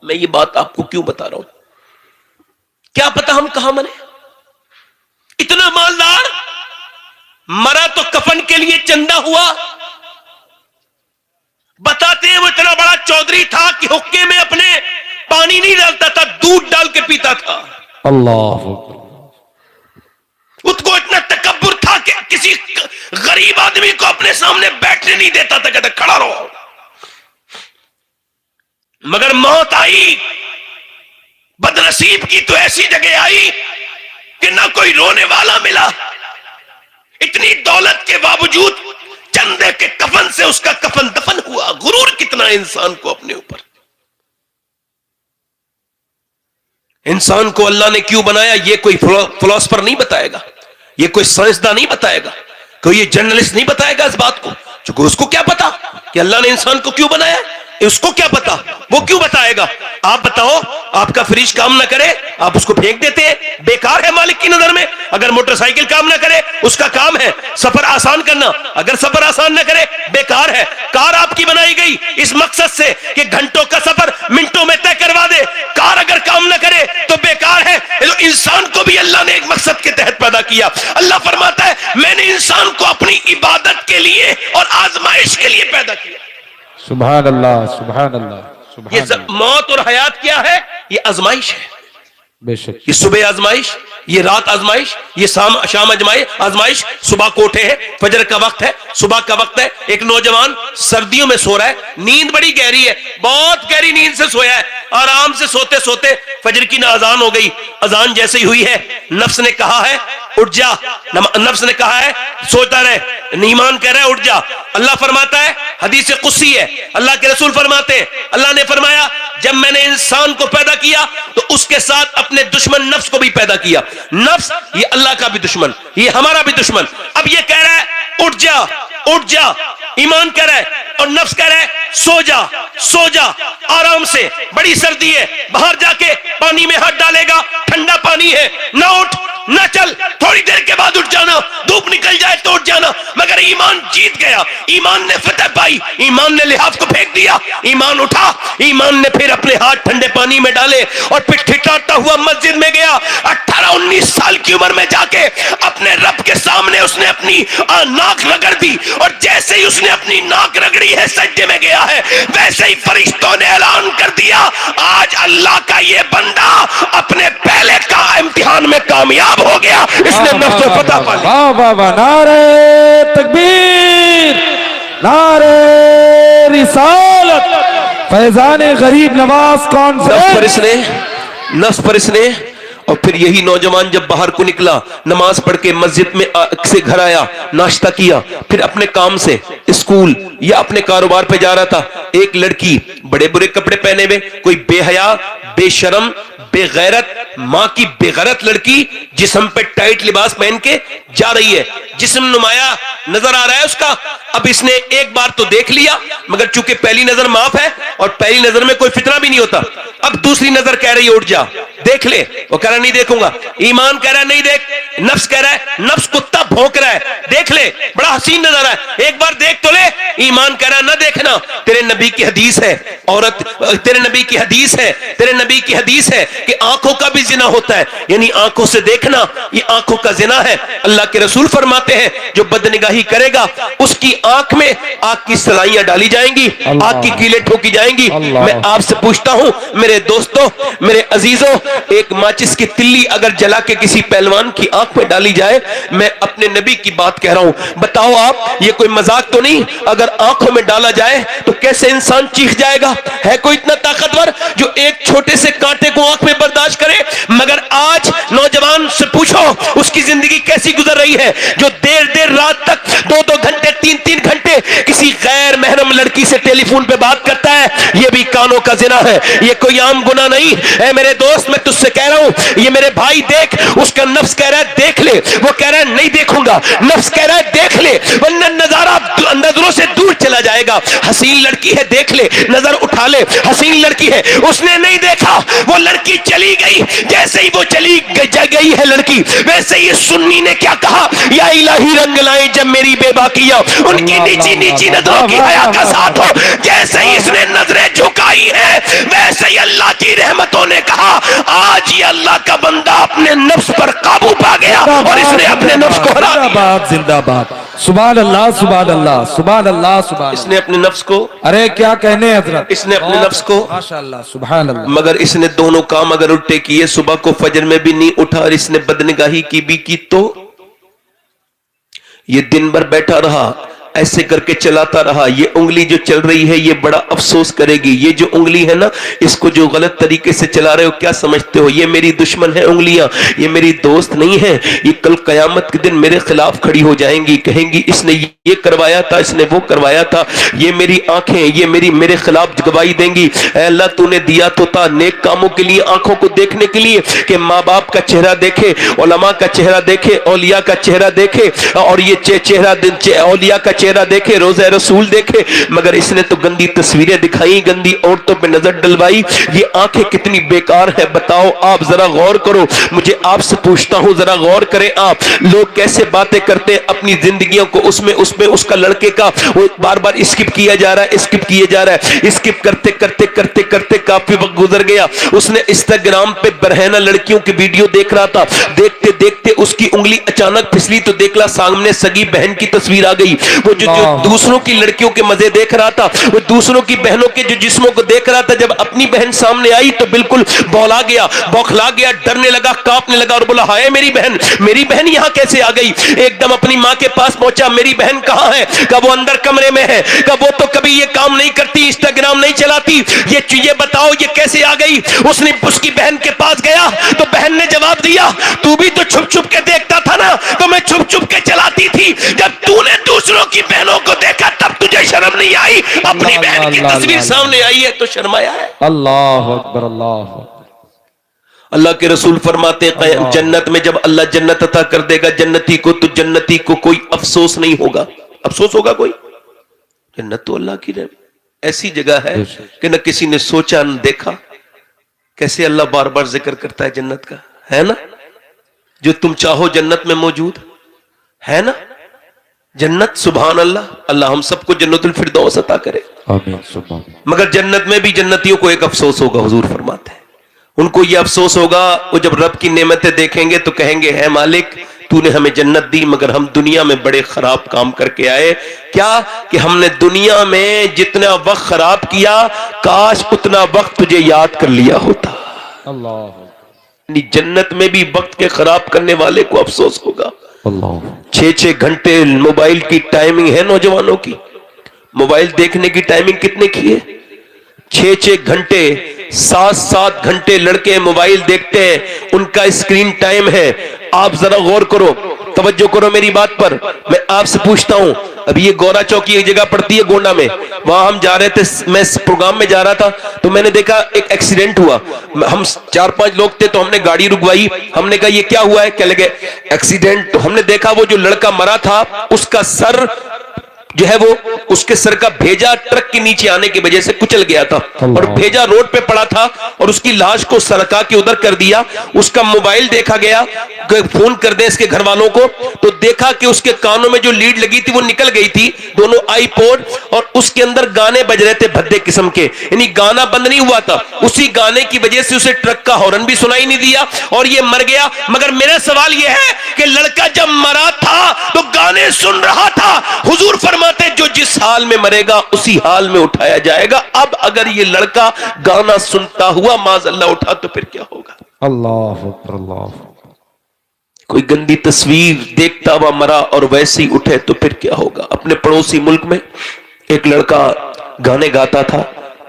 میں یہ بات آپ کو کیوں بتا رہا ہوں؟ کیا پتا ہم کہاں مرے؟ اتنا مالدار مرا تو کفن کے لیے چندہ ہوا۔ بتاتے ہیں وہ اتنا بڑا چودھری تھا کہ حقے میں اپنے پانی نہیں ڈالتا تھا، دودھ ڈال کے پیتا تھا۔ اللہ اکبر۔ اس کو اتنا تکبر تھا کہ کسی غریب آدمی کو اپنے سامنے بیٹھنے نہیں دیتا تھا، کہتا کھڑا رہو۔ مگر موت آئی، بدنصیب کی تو ایسی جگہ آئی کہ نہ کوئی رونے والا ملا۔ اتنی دولت کے باوجود چندے کے کفن سے اس کا کفن دفن ہوا۔ غرور کتنا ہے انسان کو اپنے اوپر۔ انسان کو اللہ نے کیوں بنایا یہ کوئی فلاسفر نہیں بتائے گا، یہ کوئی سائنسداں نہیں بتائے گا، کوئی یہ جرنلسٹ نہیں بتائے گا اس بات کو، چونکہ اس کو کیا پتا کہ اللہ نے انسان کو کیوں بنایا۔ اس کو کیا پتا, وہ کیوں بتائے گا؟ آپ بتاؤ, آپ کا فریج کام نہ کرے آپ اس کو پھینک دیتے ہیں, بیکار ہے مالک کی نظر میں. اگر موٹر سائیکل کام نہ کرے اس کا کام ہے سفر آسان کرنا, اگر سفر آسان نہ کرے بیکار ہے. کار آپ کی بنائی گئی اس مقصد سے کہ گھنٹوں کا سفر منٹوں میں طے کروا دے, کار اگر کام نہ کرے تو بیکار ہے. انسان کو بھی اللہ نے ایک مقصد کے تحت پیدا کیا. اللہ فرماتا ہے میں نے انسان کو اپنی عبادت کے لیے اور آزمائش کے لیے پیدا کیا. سبحان اللہ, سبحان اللہ, سبحان یہ اللہ. موت اور حیات کیا ہے؟ یہ آزمائش ہے. بے شک. یہ صبح آزمائش, یہ رات آزمائش, یہ شام آزمائش. صبح کو اٹھے ہیں, فجر کا وقت ہے, صبح کا وقت ہے. ایک نوجوان سردیوں میں سو رہا ہے, نیند بڑی گہری ہے, بہت گہری نیند سے سویا ہے. آرام سے سوتے سوتے فجر کی اذان ہو گئی. اذان جیسے ہی ہوئی ہے نفس نے کہا ہے اٹھ جا, نفس نے کہا ہے سوتا رہے, ایمان کہہ رہا ہے اٹھ جا. اللہ فرماتا ہے, حدیث قدسی ہے, اللہ کے رسول فرماتے ہیں, اللہ نے فرمایا جب میں نے انسان کو پیدا کیا تو اس کے ساتھ اپنے دشمن نفس کو بھی پیدا کیا. نفس یہ اللہ کا بھی دشمن, یہ ہمارا بھی دشمن. اب یہ کہہ رہا ہے اٹھ جا, اٹھ جا, ایمان کہہ رہا ہے, اور نفس کہہ رہا ہے سو جا, سو جا آرام سے, بڑی سردی ہے, باہر جا کے پانی میں ہاتھ ڈالے گا, ٹھنڈا پانی ہے, نہ اٹھ نہ چل, تھوڑی دیر کے بعد اٹھ جانا, دھوپ نکل جائے تو اٹھ جانا. مگر ایمان جیت گیا, ایمان نے فتح پائی, ایمان نے لحاف کو پھینک دیا, ایمان اٹھا, ایمان نے پھر اپنے ہاتھ ٹھنڈے پانی میں ڈالے اور پھر ٹھٹاتا ہوا مسجد میں گیا. 18-19 سال کی عمر میں جا کے اپنے رب کے سامنے اس نے اپنی ناک رگڑ دی, اور جیسے ہی اس نے اپنی ناک رگڑی ہے سجدے میں گیا ہے, ویسے ہی فرشتوں نے اعلان کر دیا آج اللہ کا یہ بندہ اپنے پہلے کا امتحان میں کامیاب ہو گیا, اس نے نفس و فتح پا لی. واہ واہ واہ, نعرہ تکبیر, نعرہ رسالت, فیضان غریب نواز نفس پر اس نے اور پھر یہی نوجوان جب باہر کو نکلا, نماز پڑھ کے مسجد میں سے گھر آیا, ناشتہ کیا, پھر اپنے کام سے اسکول یا اپنے کاروبار پہ جا رہا تھا. ایک لڑکی بڑے برے کپڑے پہنے ہوئے, کوئی بے حیا, بے شرم, بے غیرت, ماں کی بے غیرت لڑکی جسم پہ ٹائٹ لباس پہن کے جا رہی ہے, جسم نمایاں نظر آ رہا ہے اس کا. اب اس نے ایک بار تو دیکھ لیا, مگر چونکہ پہلی نظر معاف ہے اور پہلی نظر میں کوئی فتنہ بھی نہیں ہوتا, اب دوسری نظر کہہ رہی ہے اٹھ جا, دیکھ لے. وہ کہہ رہا نہیں دیکھوں گا, ایمان کہہ رہا ہے نہیں دیکھ, نفس کہہ رہا ہے, نفس کتا بھونک رہا ہے, دیکھ لے, بڑا حسین نظر ہے, ایک بار دیکھ تو لے. ایمان کہہ رہا ہے نہ دیکھنا, تیرے نبی کی حدیث ہے عورت, تیرے نبی کی حدیث ہے, تیرے نبی کی حدیث ہے کہ آنکھوں کا بھی زنا ہوتا ہے, یعنی آنکھوں سے دیکھنا یہ آنکھوں کا زنا ہے. اللہ کے رسول فرماتے ہیں جو بدنگاہی کرے گا اس کی آنکھ میں آگ کی سلائیاں ڈالی جائیں گی, آگ کی کیلیں ٹھوکی جائیں گی. میں آپ سے پوچھتا ہوں میرے دوستوں, میرے عزیزوں, ایک ماچس کی تلی اگر جلا کے کسی پہلوان کی آنکھ میں ڈالی جائے, میں اپنے نبی کی بات کہہ رہا ہوں, بتاؤ آپ یہ کوئی مذاق تو نہیں, اگر آنکھوں میں ڈالا جائے تو کیسے انسان چیخ جائے گا؟ ہے کوئی اتنا طاقتور جو ایک چھوٹے سے کانٹے کو آنکھ میں برداشت کرے؟ مگر آج نوجوان سے پوچھو اس کی زندگی کیسی گزر رہی ہے, جو دیر رات تک 2-2 گھنٹے 3-3 گھنٹے کسی غیر محرم لڑکی سے ٹیلی فون پہ بات کرتا ہے, یہ بھی کانوں کا زنا ہے, یہ کوئی عام گناہ نہیں. اے میرے دوست میں تجھ سے کہہ رہا ہوں, یہ میرے بھائی دیکھ, اس کا نفس کہہ رہا ہے دیکھ لے, وہ کہہ رہا ہے نہیں دیکھوں گا, نفس کہہ رہا ہے دیکھ لے, ورنہ نظارہ نظروں سے دور چلا جائے گا. حسین لڑکی ہے دیکھ لے, نظر اٹھا لے, حسین لڑکی ہے, اس نے نہیں دیکھا, وہ لڑکی چلی گئی, جیسے ہی وہ چلی گئی ہے لڑکی ویسے ہی سنی نے کیا کہا, یا الہی رنگ لائیں جب میری بے باکیاں ان کی نیچی نظروں کی حیا کا ساتھ ہو. جیسے ہی اس نے نظریں جھکائی ہیں ویسے ہی اللہ کی رحمتوں نے کہا آج یہ اللہ کا بندہ اپنے نفس پر قابو پا گیا اور اس نے اپنے نفس کو ہرا دیا. زندہ باد, سبحان اللہ, سبحان اللہ, سبحان اللہ, سبحان. اس نے اپنے نفس کو, ارے کیا کہنے حضرت, اس نے اپنے نفس کو, ماشاءاللہ, سبحان اللہ, مگر اس نے دونوں کام اگر الٹے کیے, صبح کو فجر میں بھی نہیں اٹھا اور اس نے بدنگاہی کی بھی کی, تو یہ دن بھر بیٹھا رہا, ایسے کر کے چلاتا رہا. یہ انگلی جو چل رہی ہے یہ بڑا افسوس کرے گی. یہ جو انگلی ہے نا, اس کو جو غلط طریقے سے چلا رہے ہو, کیا سمجھتے ہو یہ میری دشمن ہے انگلیاں, یہ میری دوست نہیں ہے, یہ کل قیامت کے دن میرے خلاف کھڑی ہو جائیں گی, کہیں گی اس نے یہ کروایا تھا, اس نے وہ کروایا تھا. یہ میری آنکھیں, یہ میرے خلاف گواہی دیں گی. اے اللہ تو نے دیا تو تھا نیک کاموں کے لیے, آنکھوں کو دیکھنے کے لیے, کہ ماں باپ کا چہرہ دیکھے, علماء کا چہرہ دیکھے, اولیاء کا چہرہ دیکھے, اور یہ چہرہ اولیاء کا چہرہ دیکھے, روزہ رسول دیکھے, مگر اس نے تو گندی تصویریں دکھائی, گندی عورتوں پہ نظر ڈلوائی. یہ آنکھیں کتنی بیکار ہے بتاؤ آپ, ذرا غور کرو. مجھے آپ سے پوچھتا ہوں, ذرا غور کریں آپ, لوگ کیسے باتیں کرتے ہیں اپنی زندگیوں کو, اس میں اس کا لڑکے کا وہ بار بار اسکپ کیا جا رہا ہے, اسکپ کیا جا رہا ہے, اسکپ کرتے کرتے کرتے کرتے کافی وقت گزر گیا. اس نے انسٹاگرام پہ برہنہ لڑکیوں کی ویڈیو دیکھ رہا تھا, دیکھتے دیکھتے اس کی انگلی اچانک پھسلی تو دیکھلا سامنے سگی بہن کی تصویر آ گئی. وہ جو دوسروں کی لڑکیوں کے مزے دیکھ رہا تھا, وہ دوسروں کی بہنوں کے جو جسموں کو دیکھ رہا تھا, جب اپنی بہن سامنے آئی تو بالکل بولا گیا, بوکھلا گیا, ڈرنے لگا, کانپنے لگا اور بولا ہائے میری بہن یہاں کیسے آ گئی. ایک دم اپنی ماں کے پاس پہنچا, میری بہن کہاں ہے؟ کہ وہ اندر کمرے میں ہے. کہ وہ تو کبھی یہ کام نہیں کرتی, انسٹاگرام نہیں چلاتی, یہ بتاؤ یہ کیسے آ گئی. اس نے اس کی بہن کے پاس گیا تو بہن نے جواب دیا, تو بھی تو چھپ چھپ کے دیکھتا تھا نا, تو میں چھپ چھپ کے چلاتی تھی. جب تو نے دوسروں کی بہنوں کو دیکھا تب تجھے شرم نہیں آئی, اپنی بہن کی تصویر سامنے آئی ہے تو شرمایا ہے. اللہ اکبر, اللہ اکبر. اللہ کے رسول فرماتے ہیں جنت میں جب اللہ جنت عطا کر دے گا جنتی کو, تو جنتی کو کوئی افسوس نہیں ہوگا. افسوس ہوگا کوئی؟ جنت تو اللہ کی ایسی جگہ ہے کہ نہ کسی نے سوچا نہ دیکھا. کیسے اللہ بار بار ذکر کرتا ہے جنت کا, ہے نا, جو تم چاہو جنت میں موجود ہے نا. جنت, سبحان اللہ, اللہ ہم سب کو جنت الفردوس عطا کرے. آمین. مگر جنت میں بھی جنتیوں کو ایک افسوس ہوگا, حضور فرماتے ہیں ان کو یہ افسوس ہوگا, وہ جب رب کی نعمتیں دیکھیں گے تو کہیں گے اے مالک تو نے ہمیں جنت دی, مگر ہم دنیا میں بڑے خراب کام کر کے آئے. کیا کہ ہم نے دنیا میں جتنا وقت خراب کیا, کاش اتنا وقت تجھے یاد کر لیا ہوتا. اللہ, جنت میں بھی وقت کے خراب کرنے والے کو افسوس ہوگا. اللہ. 6 گھنٹے موبائل کی ٹائمنگ ہے نوجوانوں کی. موبائل دیکھنے کی ٹائمنگ کتنے کی ہے؟ 6 گھنٹے, 7 گھنٹے لڑکے موبائل دیکھتے ہیں, ان کا اسکرین ٹائم ہے. آپ ذرا غور کرو, توجہ کرو میری بات پر. میں آپ سے پوچھتا ہوں, ابھی یہ گورا چوکی ایک جگہ پڑتی ہے گونڈا میں, وہاں ہم جا رہے تھے, میں اس پروگرام میں جا رہا تھا تو میں نے دیکھا ایک ایکسیڈنٹ ہوا. ہم 4-5 لوگ تھے تو ہم نے گاڑی رکوائی, ہم نے کہا یہ کیا ہوا ہے؟ کہنے لگے ایکسیڈنٹ. تو ہم نے دیکھا وہ جو لڑکا مرا تھا اس کا سر جو ہے وہ اس کے سر کا بھیجا ٹرک کے نیچے آنے کی وجہ سے کچل گیا تھا, اور بھیجا روڈ پہ پڑا تھا, اور اس کی لاش کو سرکا کے ادھر کر دیا. اس کا موبائل دیکھا گیا, فون کر دیں اس کے گھر والوں کو, تو دیکھا کہ اس کے کانوں میں جو لیڈ لگی تھی وہ نکل گئی تھی, دونوں آئی پوڈ, اور اس کے اندر گانے بج رہے تھے بھدے قسم کے, یعنی گانا بند نہیں ہوا تھا. اسی گانے کی وجہ سے اسے ٹرک کا ہارن بھی سنائی نہیں دیا اور یہ مر گیا. مگر میرا سوال یہ ہے کہ لڑکا جب مرا تھا تو گانے سن رہا تھا. حضور فرماتے جو جس حال میں مرے گا اسی حال میں اٹھایا جائے گا. اب اگر یہ لڑکا گانا سنتا ہوا معاذ اللہ اٹھا تو پھر کیا ہوگا؟ اللہ اکبر, اللہ. کوئی گندی تصویر دیکھتا ہوا مرا اور ویسے ہی اٹھے تو پھر کیا ہوگا؟ اپنے پڑوسی ملک میں ایک لڑکا گانے گاتا تھا,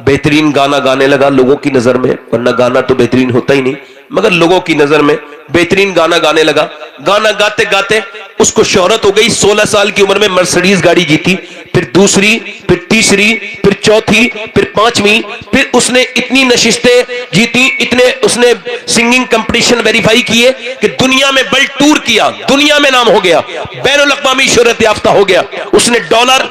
بہترین گانا گانے لگا لوگوں کی نظر میں, ورنہ گانا تو بہترین ہوتا ہی نہیں, مگر لوگوں کی نظر میں بہترین گانا گانے لگا. گانا گاتے گاتے اس کو شہرت ہو گئی. 16 سال کی عمر میں مرسڈیز گاڑی جیتی, پھر دوسری, پھر تیسری, پھر چوتھی, پھر 5ویں, پھر اس نے اتنی نشستیں جیتی, اتنے اس نے سنگنگ کمپٹیشن ویریفائی کیے کہ دنیا میں ورلڈ ٹور کیا, دنیا میں نام ہو گیا, بین الاقوامی شہرت یافتہ ہو گیا. اس نے ڈالر,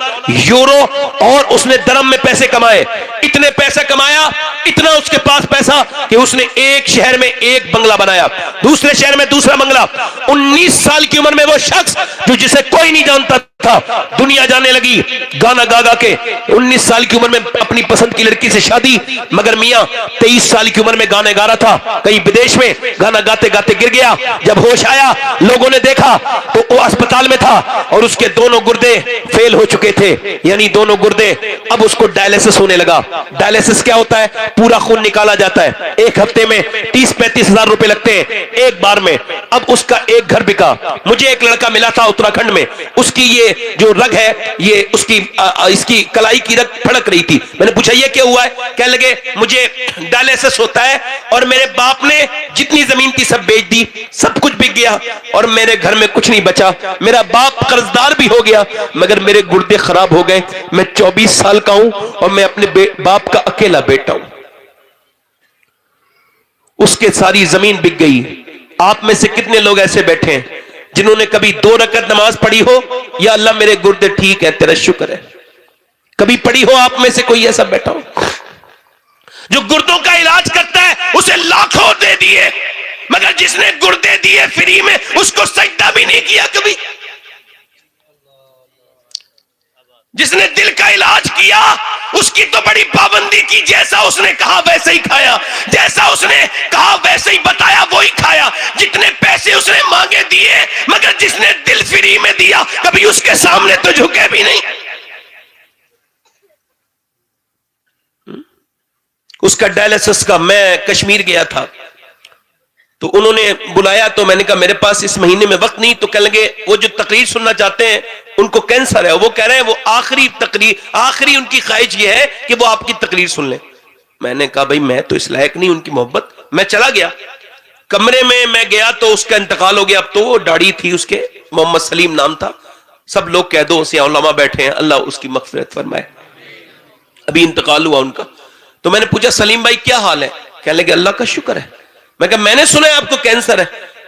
یورو اور اس نے درہم میں پیسے کمائے. اتنے پیسے کمایا, اتنا اس کے پاس پیسہ کہ اس نے ایک شہر میں ایک بنگلہ بنایا, دوسرے شہر میں دوسرا بنگلہ. 19 سال کی عمر میں وہ شخص جو جسے کوئی نہیں جانتا تھا, دنیا جانے لگی گانا گا گا کے. 19 سال کی عمر میں اپنی پسند کی لڑکی سے شادی, مگر میاں 23 سال کی عمر میں گانے گا رہا تھا کہیں بدیش میں, گانا گاتے گاتے گر گیا. جب ہوش آیا لوگوں نے دیکھا تو وہ اسپتال میں تھا اور اس کے دونوں گردے فیل ہو چکے تھے, یعنی دونوں گردے. اب اس کو ڈائلیسس ہونے لگا. ڈائلیسس کیا ہوتا ہے؟ پورا خون نکالا جاتا ہے. ایک ہفتے میں 30-35 ہزار روپے لگتے ہیں ایک بار میں. اب اس کا ایک گھر بکا. مجھے ایک لڑکا ملا تھا اتراکھنڈ میں, اس کی یہ جو رگ ہے, یہ اس کی کلائی کی رگ پھڑک رہی تھی. میں نے پوچھا یہ کیا ہوا ہے؟ کہنے لگے مجھے ڈائلیسس ہوتا ہے اور میرے باپ نے جتنی زمین تھی سب بیچ دی, سب کچھ بک گیا اور میرے گھر میں کچھ نہیں بچا. میرا باپ قرضدار بھی ہو گیا مگر میرے گردے خراب ہو گئے. میں 24 سال کا ہوں اور میں اپنے باپ کا اکیلا بیٹا ہوں. اس کے ساری زمین بک گئی. آپ میں سے کتنے لوگ ایسے بیٹھے ہیں جنہوں نے کبھی 2 رکعت نماز پڑھی ہو، یا اللہ میرے گردے ٹھیک ہے تیرا شکر ہے، کبھی پڑھی ہو آپ میں سے کوئی ایسا بیٹھا ہو؟ جو گردوں کا علاج کرتا ہے اسے لاکھوں دے دیے، مگر جس نے گردے دیے فری میں اس کو سجدہ بھی نہیں کیا کبھی۔ جس نے دل کا علاج کیا اس کی تو بڑی پابندی کی، جیسا اس نے کہا ویسے ہی کھایا، جیسا اس نے کہا ویسے ہی بتایا وہی کھایا، جتنے پیسے اس نے مانگے دیے، مگر جس نے دل فری میں دیا کبھی اس کے سامنے تو جھکے بھی نہیں۔ اس کا ڈائلسس کا، میں کشمیر گیا تھا تو انہوں نے بلایا، تو میں نے کہا میرے پاس اس مہینے میں وقت نہیں، تو کہنے لگے وہ جو تقریر سننا چاہتے ہیں ان کو کینسر ہے، وہ کہہ رہے ہیں وہ آخری ان کی خواہش یہ ہے کہ وہ آپ کی تقریر سن لیں۔ میں نے کہا بھائی میں تو اس لائق نہیں ان کی محبت۔ میں چلا گیا کمرے میں گیا تو اس کا انتقال ہو گیا، اب تو وہ داڑھی تھی اس کے، محمد سلیم نام تھا، سب لوگ کہہ دو اسے، علماء بیٹھے ہیں، اللہ اس کی مغفرت فرمائے، ابھی انتقال ہوا ان کا۔ تو میں نے پوچھا سلیم بھائی کیا حال ہے؟ کہنے لگے اللہ کا شکر ہے۔ میں کہا میں نے سنا ہے آپ کو کینسر ہے۔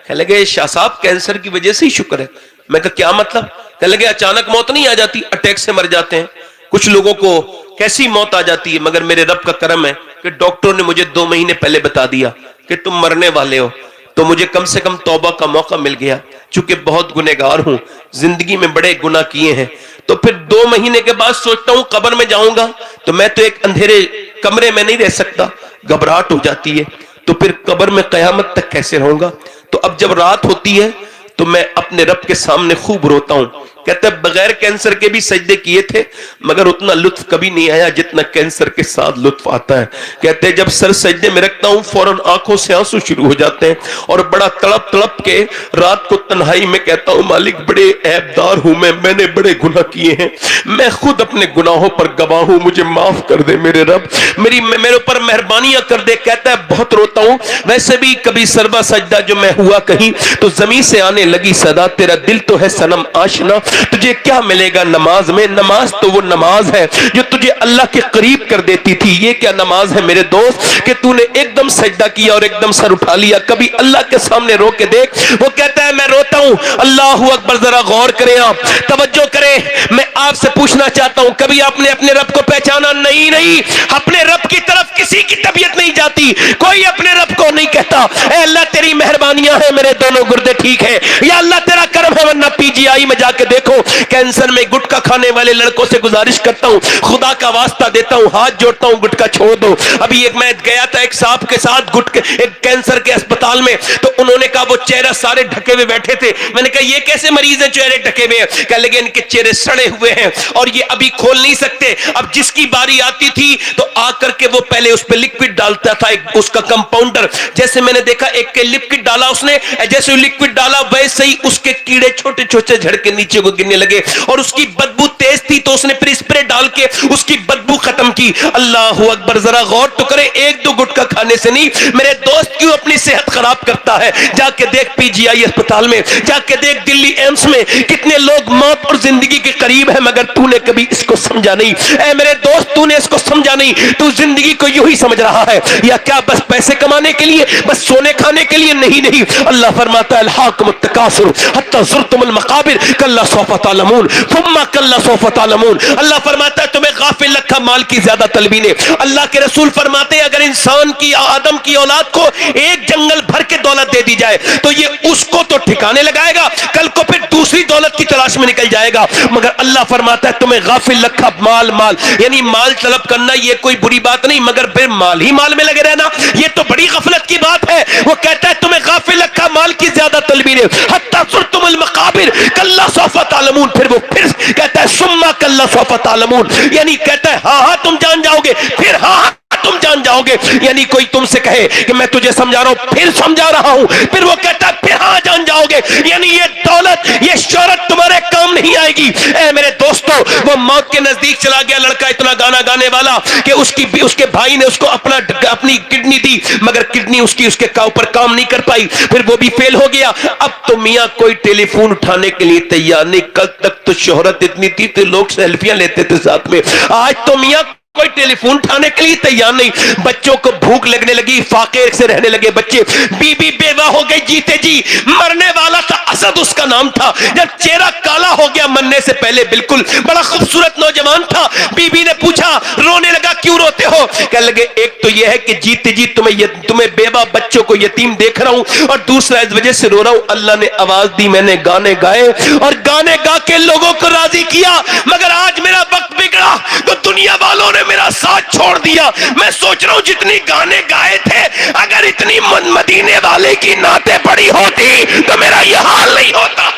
کہنے لگے شاہ صاحب کینسر کی وجہ سے ہی شکر ہے۔ میں کہا کیا مطلب؟ کہنے لگے اچانک موت نہیں آ جاتی، اٹیک سے مر جاتے ہیں کچھ لوگوں کو، کیسی موت آ جاتی ہے، مگر میرے رب کا کرم ہے کہ ڈاکٹر نے مجھے 2 مہینے پہلے بتا دیا کہ تم مرنے والے ہو، تو مجھے کم سے کم توبہ کا موقع مل گیا، چونکہ بہت گنہگار ہوں، زندگی میں بڑے گناہ کیے ہیں۔ تو پھر 2 مہینے کے بعد سوچتا ہوں قبر میں جاؤں گا تو میں تو ایک اندھیرے کمرے میں نہیں رہ سکتا، گھبراہٹ ہو جاتی ہے، تو پھر قبر میں قیامت تک کیسے رہوں گا؟ تو اب جب رات ہوتی ہے تو میں اپنے رب کے سامنے خوب روتا ہوں۔ کہتے ہیں بغیر کینسر کے بھی سجدے کیے تھے مگر اتنا لطف کبھی نہیں آیا جتنا کینسر کے ساتھ لطف آتا ہے۔ کہتے ہیں جب سر سجدے میں رکھتا ہوں فوراً آنکھوں سے آنسو شروع ہو جاتے ہیں اور بڑا تڑپ تڑپ کے رات کو تنہائی میں کہتا ہوں مالک بڑے عیبدار ہوں میں نے بڑے گناہ کیے ہیں، میں خود اپنے گناہوں پر گواہ ہوں، مجھے معاف کر دے میرے رب، میرے اوپر مہربانیاں کر دے۔ کہتا ہے بہت روتا ہوں، ویسے بھی کبھی سربا سجدہ جو میں ہوا کہیں تو زمین سے آنے لگی صدا، تیرا دل تو ہے صنم آشنا، تجھے کیا ملے گا نماز میں؟ نماز تو وہ نماز ہے جو تجھے اللہ کے قریب کر دیتی تھی۔ یہ کیا نماز ہے میرے دوست کہ تو نے ایک دم سجدہ کیا اور ایک دم سر اٹھا لیا؟ کبھی اللہ کے سامنے رو کے دیکھ۔ وہ کہتا ہے میں روتا ہوں، اللہ اکبر، ذرا غور کریں، آپ توجہ کریں، میں آپ سے پوچھنا چاہتا ہوں کبھی آپ نے اپنے رب کو پہچانا؟ نہیں، اپنے رب کی طرف کسی کی طبیعت نہیں جاتی، کوئی اپنے رب کو نہیں کہتا اے اللہ تیری مہربانیاں ہیں میرے دونوں گردے ٹھیک ہیں، یا اللہ تیرا کرم ہے، ورنہ پی جی آئی میں جا کے دیکھو کینسر میں گٹکا کھانے والے لڑکوں سے گزارش کرتا ہوں، خدا کا واسطہ دیتا ہوں، ہاتھ جوڑتا ہوں، گٹکا چھوڑ دو۔ ابھی میں گیا تھا ایک صاحب کے ساتھ ایک کینسر کے اسپتال میں، تو انہوں نے کہا وہ چہرہ سارے ڈھکے ہوئے بیٹھے تھے۔ میں نے کہا یہ کیسے مریض ہیں چہرے ڈھکے ہوئے ہیں؟ کہنے لگے ان کے چہرے سڑے ہوئے ہیں اور یہ ابھی کھول نہیں سکتے۔ اب جس کی باری آتی تھی تو آ کر کے وہ پہلے اس پہ لکوڈ ڈالتا تھا، اس کا کمپاؤنڈر، جیسے میں نے دیکھا ایک کے لکوڈ ڈالا اس نے، جیسے لکوڈ ڈالا ویسے ہی اس کے کیڑے چھوٹے چھوٹے جھڑ کے نیچے کو گرنے لگے اور اس کی بدبو تیز تھی تو اس نے پھر اسپرے ڈال کے اس کی بدبو ختم کی۔ اللہ اکبر، ذرا غور تو کرے، 1-2 گٹکا کھانے سے نہیں میرے دوست کیوں اپنی صحت خراب کرتا ہے؟ جا کے دیکھ پی جی آئی اسپتال میں، جا کے دیکھ دلی ایمس میں، کتنے لوگ موت اور زندگی کے قریب ہیں مگر تو نے کبھی اس کو سمجھا نہیں۔ اے میرے دوست تو نے اس کو سمجھا نہیں، تو زندگی کو یوں ہی سمجھ رہا ہے یا کیا بس پیسے کمانے کے لیے، بس سونے کھانے کے لیے؟ نہیں، اللہ فرماتا ہے الحاکم التکاثر حتی زرتم المقابر کلا سوف تعلمون ثم کلا سوف تعلمون۔ اللہ فرماتا ہے تمہیں غافل رکھا مال کی زیادہ طلبی نے۔ اللہ کے رسول فرماتے ہیں اگر انسان کی آدم کی اولاد کو ایک جنگل بھر کے دولت دے دی جائے تو یہ اس کو تو ٹھکانے لگائے گا، کل کو پھر دوسری دولت کی تلاش میں نکل جائے گا، مگر اللہ فرماتا ہے تمہیں غافل رکھا مال، یعنی مال طلب کرنا یہ کوئی بری بات نہیں، مگر پھر مال ہی مال میں لگے رہنا یہ تو بڑی غفلت کی بات ہے۔ وہ کہتا ہے تمہیں غافل رکھا مال کی زیادہ طلبی نے، حتی زرتم المقابر کلا سوف تعلمون، پھر وہ پھر کہتا ہے ثم کلا سوف تعلمون، یعنی کہتا ہے ہاں تم جان جاؤ گے، پھر ہاں تم جان جاؤ گے۔ یعنی کوئی تم سے کہے کہ میں تجھے سمجھا رہا ہوں، پھر سمجھا رہا ہوں، پھر وہ کہتا ہے پھر ہاں جان جاؤ گے، یعنی یہ دولت یہ شہرت تمہارے کام نہیں آئے گی۔ اے میرے دوستو، وہ موت کے نزدیک چلا گیا لڑکا اتنا گانا گانے والا کہ اس کے بھائی نے اس کو اپنی کڈنی دی مگر کڈنی اس کے اوپر کام نہیں کر پائی، پھر وہ بھی فیل ہو گیا۔ اب تو میاں کوئی ٹیلی فون اٹھانے کے لیے تیار نہیں، کل تک تو شہرت اتنی تھی تو لوگ سیلفیاں لیتے تھے ساتھ میں، آج تو میاں کوئی ٹیلی فون اٹھانے کے لیے تیار نہیں۔ بچوں کو بھوک لگنے لگی، فاقے سے رہنے لگے بچے، بیوی بیوہ ہو گئی جیتے جی، مرنے والا تھا اسد اس کا نام تھا. جب چہرہ کالا ہو گیا مرنے سے پہلے بالکل, بڑا خوبصورت نوجوان تھا. بی بی نے پوچھا, رونے لگا, کیوں روتے ہو؟ کہنے لگے ایک تو یہ ہے کہ جیتے جی تمہیں بیوہ بچوں کو یتیم دیکھ رہا ہوں, اور دوسرا اس وجہ سے رو رہا ہوں اللہ نے آواز دی, میں نے گانے گائے اور گانے گا کے لوگوں کو راضی کیا, مگر آج میرا وقت بگڑا تو دنیا والوں نے میرا ساتھ چھوڑ دیا. میں سوچ رہا ہوں جتنی گانے گائے تھے اگر اتنی مدینے والے کی نعتیں پڑی ہوتی تو میرا یہ حال نہیں ہوتا.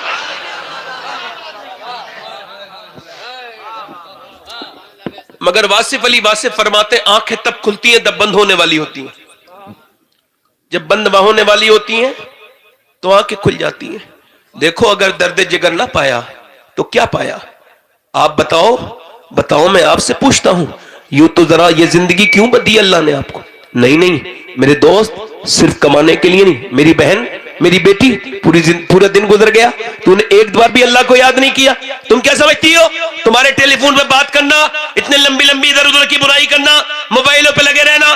مگر واصف علی واصف فرماتے آنکھیں تب کھلتی ہیں جب بند ہونے والی ہوتی ہیں. جب بند ہونے والی ہوتی ہیں تو آنکھیں کھل جاتی ہیں. دیکھو اگر درد جگر نہ پایا تو کیا پایا؟ آپ بتاؤ میں آپ سے پوچھتا ہوں, یوں تو ذرا یہ زندگی کیوں بدی اللہ نے آپ کو؟ نہیں میرے دوست, صرف کمانے کے لیے نہیں. میری بہن, میری بیٹی, پورا دن گزر گیا, تو نے ایک بار بھی اللہ کو یاد نہیں کیا. تم کیا سمجھتی ہو تمہارے ٹیلی فون پہ بات کرنا, اتنے لمبی لمبی ادھر ادھر کی برائی کرنا, موبائلوں پہ لگے رہنا,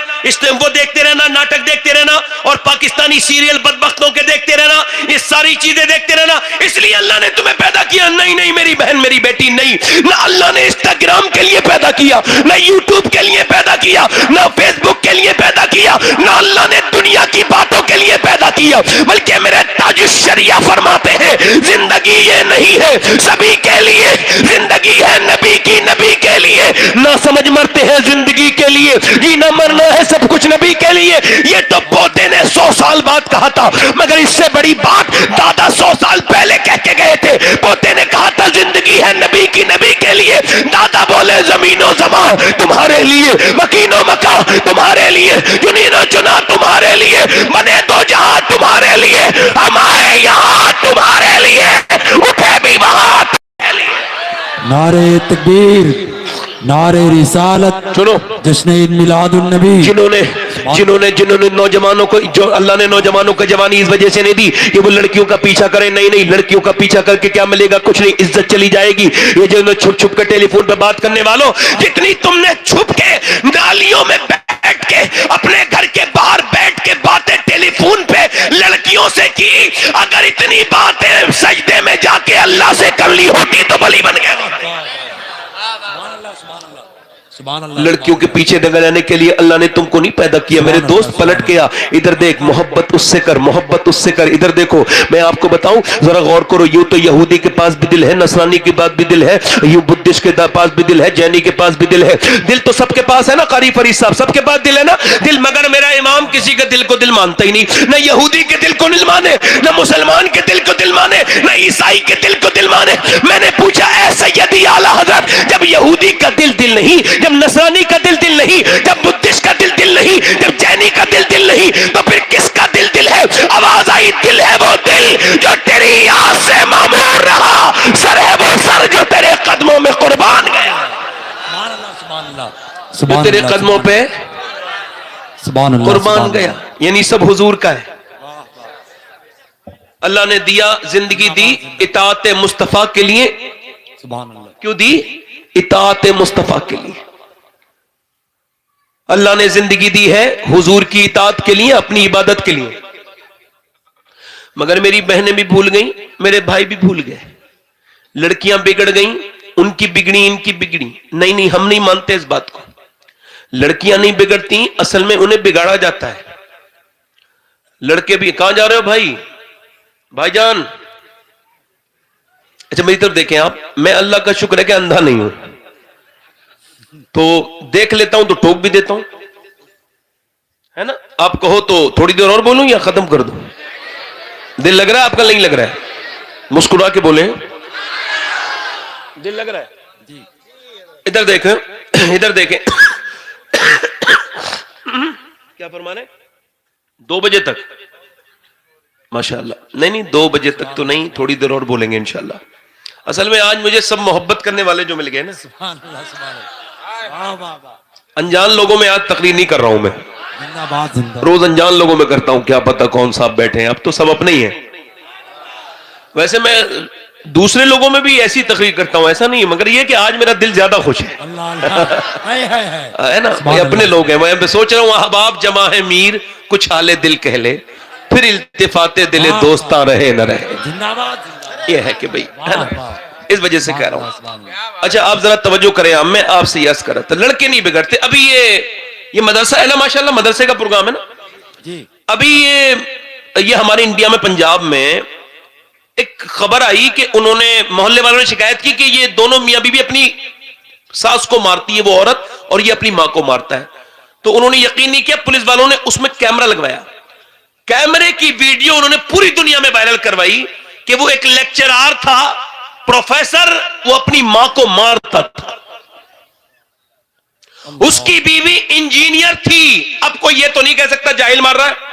وہ دیکھتے رہنا, ناٹک دیکھتے رہنا, اور پاکستانی سیریل بدبختوں کے دیکھتے رہنا, یہ ساری چیزیں دیکھتے رہنا, اس لیے اللہ نے تمہیں پیدا کیا؟ نہیں میری بہن میری بیٹی, نہیں. نہ اللہ نے انسٹاگرام کے لیے پیدا کیا, نہ یوٹیوب کے لیے پیدا کیا, نہ فیس بک کے لیے پیدا کیا, نہ اللہ نے دنیا کی باتوں کے لیے پیدا کیا, بلکہ میرے تاج الشریعہ فرماتے ہیں زندگی یہ نہیں ہے سبھی کے لیے, زندگی ہے نبی کی, نبی کے لیے. نہ سمجھ مرتے ہیں زندگی کے لیے, جینا مرنا ہے سب کچھ نبی کے لیے. یہ تو پوتے نے 100 سال بعد کہا تھا, مگر اس سے بڑی بات دادا 100 سال پہلے کہہ کے گئے تھے. پوتے نے کہا تھا زندگی ہے نبی کی, نبی کے لیے. دادا بولے زمین و زمان تمہارے لیے, مکین و مکان تمہارے لیے, جنین و چنا تمہارے لیے, بنے تو جہاں تمہارے لیے, ہمارے یہاں تمہارے لیے, اٹھے بھی وہاں تمہارے لیے. نعرے تکبیر, نعرے رسالت, سنو, جشن عید میلاد النبی. جنہوں نے نوجوانوں کو, جو اللہ نے نوجوانوں کو جوانی اس وجہ سے نہیں دی کہ وہ لڑکیوں کا پیچھا کریں. نہیں, لڑکیوں کا پیچھا کر کے کیا ملے گا؟ کچھ نہیں, عزت چلی جائے گی. یہ جو چھپ چھپ کے ٹیلی فون پہ بات کرنے والوں, جتنی تم نے چھپ کے نالیوں میں بیٹھ کے اپنے گھر کے باہر بیٹھ کے باتیں ٹیلی فون پہ لڑکیوں سے کی, اگر اتنی باتیں سجدے میں جا کے اللہ سے کر لی ہوتی تو بلی بن گئے. لڑکیوں کے پیچھے دگلانے کے لیے اللہ نے تم کو نہیں پیدا کیا. میرے دوست پلٹ کے آ, ادھر دیکھ, محبت اس سے کر, محبت اس سے کر. ادھر دیکھو, میں آپ کو بتاؤں ذرا غور کرو, یوں تو یہودی کے پاس بھی دل ہے, نصرانی کے پاس بھی دل ہے, یوں بدھسٹ کے پاس بھی دل ہے, جینی کے پاس بھی دل ہے. دل تو سب کے پاس ہے نا, قاری فرید صاحب, سب کے پاس دل ہے نا دل. مگر میرا امام کسی کے دل کو دل مانتا ہی نہیں, نہ یہودی کے دل کو دل مانے, نہ مسلمان کے دل کو دل مانے, نہ عیسائی کے دل کو دل مانے. میں نے پوچھا اے سیدی اعلی حضرت, جب یہودی کا دل نہیں, جب نصرانی کا دل نہیں, جب بدھسٹ کا دل نہیں, جب جینی کا دل نہیں, تو پھر کس کا دل ہے؟ آواز آئی, دل ہے وہ دل جو تیری یاد سے معمور رہا, سر ہے وہ سر جو تیرے قدموں میں قربان گیا. جو تیرے قدموں پہ قربان گیا, یعنی سب حضور کا ہے. اللہ نے دیا, زندگی دی اطاعت مصطفیٰ کے لیے. کیوں دی؟ اطاعت مصطفیٰ کے لیے. اللہ نے زندگی دی ہے حضور کی اطاعت کے لیے, اپنی عبادت کے لیے. مگر میری بہنیں بھی بھول گئیں, میرے بھائی بھی بھول گئے. لڑکیاں بگڑ گئیں, ان کی بگڑی ان کی بگڑی. نہیں, ہم نہیں مانتے اس بات کو. لڑکیاں نہیں بگڑتی, اصل میں انہیں بگاڑا جاتا ہے. لڑکے بھی, کہاں جا رہے ہو بھائی جان؟ اچھا میری طرف دیکھیں آپ, میں اللہ کا شکر ہے کہ اندھا نہیں ہوں, تو دیکھ لیتا ہوں تو ٹوک بھی دیتا ہوں, ہے نا. آپ کہو تو تھوڑی دیر اور بولوں یا ختم کر دوں؟ دل لگ رہا ہے آپ کا؟ نہیں لگ رہا ہے؟ مسکرا کے بولیں, دل لگ رہا ہے؟ ادھر دیکھیں کیا فرمانے؟ 2 بجے تک؟ ماشاءاللہ. نہیں 2 بجے تک تو نہیں, تھوڑی دیر اور بولیں گے انشاءاللہ. اصل میں آج مجھے سب محبت کرنے والے جو مل گئے نا, سبحان اللہ, انجان لوگوں میں آج تقریر نہیں کر رہا ہوں میں, روز انجان لوگوں میں کرتا ہوں, کیا پتہ کون صاحب بیٹھے ہیں, اب تو سب اپنے ہی ہیں. ویسے میں دوسرے لوگوں میں بھی ایسی تقریر کرتا ہوں, ایسا نہیں ہے, مگر یہ کہ آج میرا دل زیادہ خوش ہے, ہے نا. اپنے لوگ ہیں, میں سوچ رہا ہوں احباب جمع ہے میر, کچھ حال دل کہہ لے, پھر التفات دل دوستاں رہے نہ رہے. زندہ باد. یہ ہے کہ بھئی ہے نا, اس وجہ سے کہہ رہا ہوں. اچھا آپ ذرا توجہ کریں, میں آپ سے یس کر رہا تھا, لڑکے نہیں بگڑتے. ابھی یہ مدرسہ ہے نا, ماشاءاللہ مدرسے کا پروگرام ہے نا جی. ابھی یہ ہمارے انڈیا میں پنجاب میں ایک خبر آئی کہ انہوں نے محلے والوں نے شکایت کی کہ یہ دونوں میاں بیوی اپنی ساس کو مارتی ہے وہ عورت, اور یہ اپنی ماں کو مارتا ہے. تو انہوں نے یقین نہیں کیا, پولیس والوں نے اس میں کیمرہ لگوایا, کیمرے کی ویڈیو انہوں نے پوری دنیا میں وائرل کروائی کہ وہ ایک لیکچرار تھا, پروفیسر, وہ اپنی ماں کو مارتا تھا. اس کی بیوی انجینئر تھی. اب کوئی یہ تو نہیں کہہ سکتا جاہل مار رہا ہے,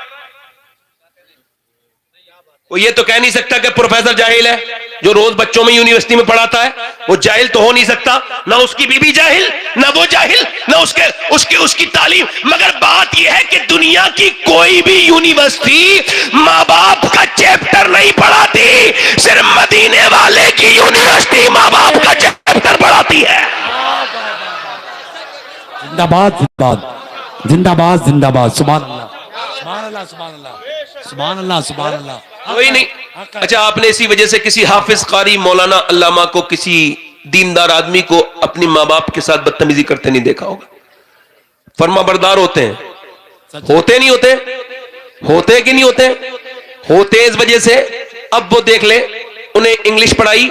وہ یہ تو کہہ نہیں سکتا کہ پروفیسر جاہل ہے جو روز بچوں میں یونیورسٹی میں پڑھاتا ہے, وہ جاہل تو ہو نہیں سکتا. نہ اس کی بیوی جاہل, نہ وہ جاہل, نہ اس کی تعلیم. مگر بات یہ ہے کہ دنیا کی کوئی بھی یونیورسٹی ماں باپ کا چیپٹر نہیں پڑھاتی, صرف مدینے والے کی یونیورسٹی ماں باپ کا چیپٹر پڑھاتی ہے. زندہ باد زندہ باد زندہ باد زندہ باد. سبحان اللہ سبحان اللہ سبحان اللہ سبحان اللہ سبحان اللہ. کوئی نہیں. اچھا آپ نے اسی وجہ سے کسی حافظ, قاری, مولانا, علامہ کو, کسی دیندار آدمی کو اپنی ماں باپ کے ساتھ بدتمیزی کرتے نہیں دیکھا ہوگا. فرما بردار ہوتے ہیں, ہوتے نہیں ہوتے, ہوتے کہ نہیں ہوتے, ہوتے اس وجہ سے. اب وہ دیکھ لیں, انہیں انگلش پڑھائی,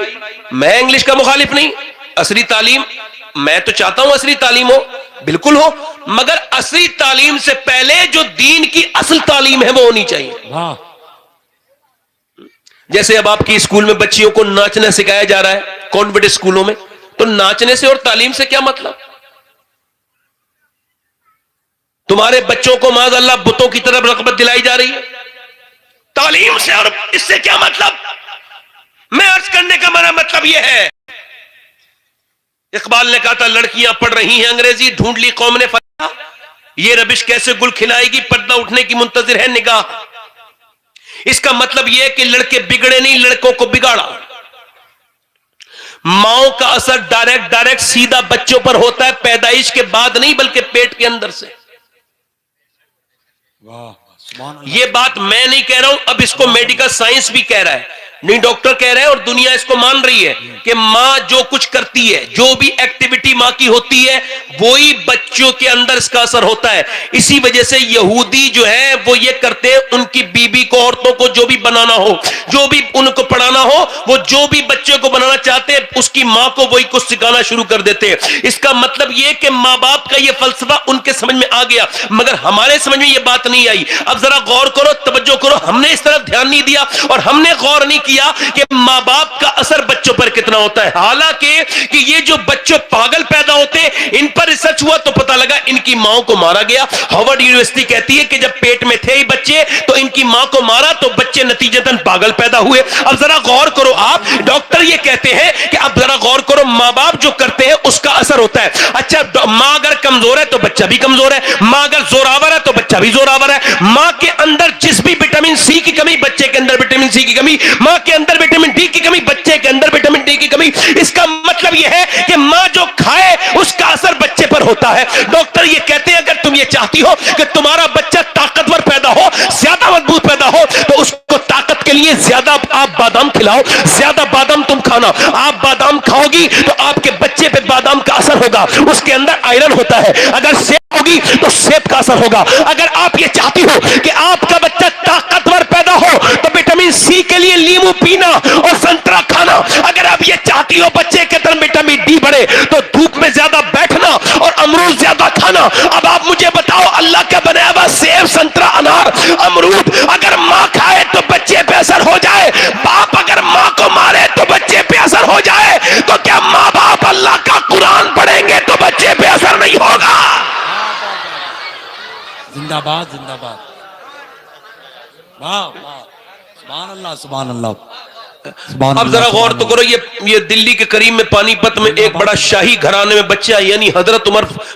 میں انگلش کا مخالف نہیں, عصری تعلیم میں تو چاہتا ہوں عصری تعلیم ہو, بالکل ہو, مگر عصری تعلیم سے پہلے جو دین کی اصل تعلیم ہے وہ ہونی چاہیے. جیسے اب آپ کی اسکول میں بچیوں کو ناچنا سکھایا جا رہا ہے کانوینٹ اسکولوں میں, تو ناچنے سے اور تعلیم سے کیا مطلب؟ تمہارے بچوں کو معاذ اللہ بتوں کی طرف رغبت دلائی جا رہی ہے, تعلیم سے اور اس سے کیا مطلب؟ میں عرض کرنے کا میرا مطلب یہ ہے, اقبال نے کہا تھا لڑکیاں پڑھ رہی ہیں انگریزی, ڈھونڈ لی قوم نے فتح, یہ ربش کیسے گل کھلائے گی, پردہ اٹھنے کی منتظر ہے نگاہ. اس کا مطلب یہ ہے کہ لڑکے بگڑے نہیں, لڑکوں کو بگاڑا. ماؤں کا اثر ڈائریکٹ سیدھا بچوں پر ہوتا ہے, پیدائش کے بعد نہیں بلکہ پیٹ کے اندر سے. یہ بات میں نہیں کہہ رہا ہوں, اب اس کو میڈیکل سائنس بھی کہہ رہا ہے, نہیں ڈاکٹر کہہ رہے ہیں, اور دنیا اس کو مان رہی ہے کہ ماں جو کچھ کرتی ہے, جو بھی ایکٹیویٹی ماں کی ہوتی ہے, وہی بچوں کے اندر اس کا اثر ہوتا ہے. اسی وجہ سے یہودی جو ہے وہ یہ کرتے ہیں, ان کی بیوی کو, عورتوں کو جو بھی بنانا ہو, جو بھی ان کو پڑھانا ہو, وہ جو بھی بچے کو بنانا چاہتے ہیں اس کی ماں کو وہی کچھ سکھانا شروع کر دیتے ہیں. اس کا مطلب یہ کہ ماں باپ کا یہ فلسفہ ان کے سمجھ میں آ گیا, مگر ہمارے سمجھ میں یہ بات نہیں آئی. اب ذرا غور کرو, توجہ کرو, ہم نے اس طرف دھیان نہیں دیا اور ہم نے غور نہیں کیا کہ ماں باپ کا اثر بچوں پر کتنا ہوتا ہے. حالانکہ کہ یہ جو بچے پاگل پیدا ہوتے, ان پر ریسرچ ہوا تو پتا لگا ان کی ماں کو مارا گیا. ہارورڈ یونیورسٹی کہتی ہے کہ جب پیٹ میں تھے ہی بچے تو ان کی ماں کو مارا تو بچے نتیجتاً پاگل پیدا ہوئے. اب ذرا غور کرو آپ, ڈاکٹر یہ کہتے ہیں کہ اب ذرا غور کرو, ماں باپ جو کرتے ہیں اس کا اثر ہوتا ہے. اچھا ماں اگر کمزور ہے تو بچہ بھی کمزور ہے, ماں اگر زوراور ہے تو بچہ بھی زوراور ہے. ماں کے اندر جس بھی وٹامن سی کی کمی, بچے کے اندر وٹامن سی کی کمی, ماں کے اندر وٹامن ڈی کی کمی, بچے کے اندر وٹامن ڈی کی کمی. اس کا مطلب یہ ہے کہ ماں جو کھائے اس کا اثر بچے پر ہوتا ہے. ڈاکٹر یہ کہتے ہیں اگر تم یہ چاہتی ہو کہ تمہارا بچہ طاقتور پیدا ہو, زیادہ مضبوط پیدا ہو, تو اس کو طاقت کے لیے زیادہ آپ بادام کھلاؤ, زیادہ بادام تم کھانا. آپ بادام کھاؤ گی تو آپ کے بچے پہ بادام کا اثر ہوگا, اس کے اندر آئرن ہوتا ہے. اگر سیب ہوگی تو سیب کا اثر ہوگا. اگر آپ یہ چاہتی ہو کہ آپ کا بچہ طاقتور پیدا ہو تو وٹامن سی کے لیے لیمو پینا اور سنترا کھانا. اگر آپ یہ چاہتی ہو بچے کے اندر وٹامن ڈی بڑھے تو دھوپ میں زیادہ بیٹھنا اور امرود زیادہ کھانا. اب آپ مجھے بتاؤ, اللہ کا بنایا ہوا سیب, سنترا, انار, امرود اگر ماں کھائے تو بچے پہ اثر ہو جائے, باپ اگر ماں کو مارے تو بچے پہ اثر ہو جائے, تو کیا ماں باپ اللہ کا قرآن پڑھیں گے تو بچے پہ اثر نہیں ہوگا؟ زندہ باد زندہ باد. واہ واہ, سبحان اللہ سبحان اللہ. اب ذرا غور تو کرو, یہ دلی کے قریب میں پانی پت میں ایک بڑا شاہی گھرانے میں بچہ, یعنی حضرت عمر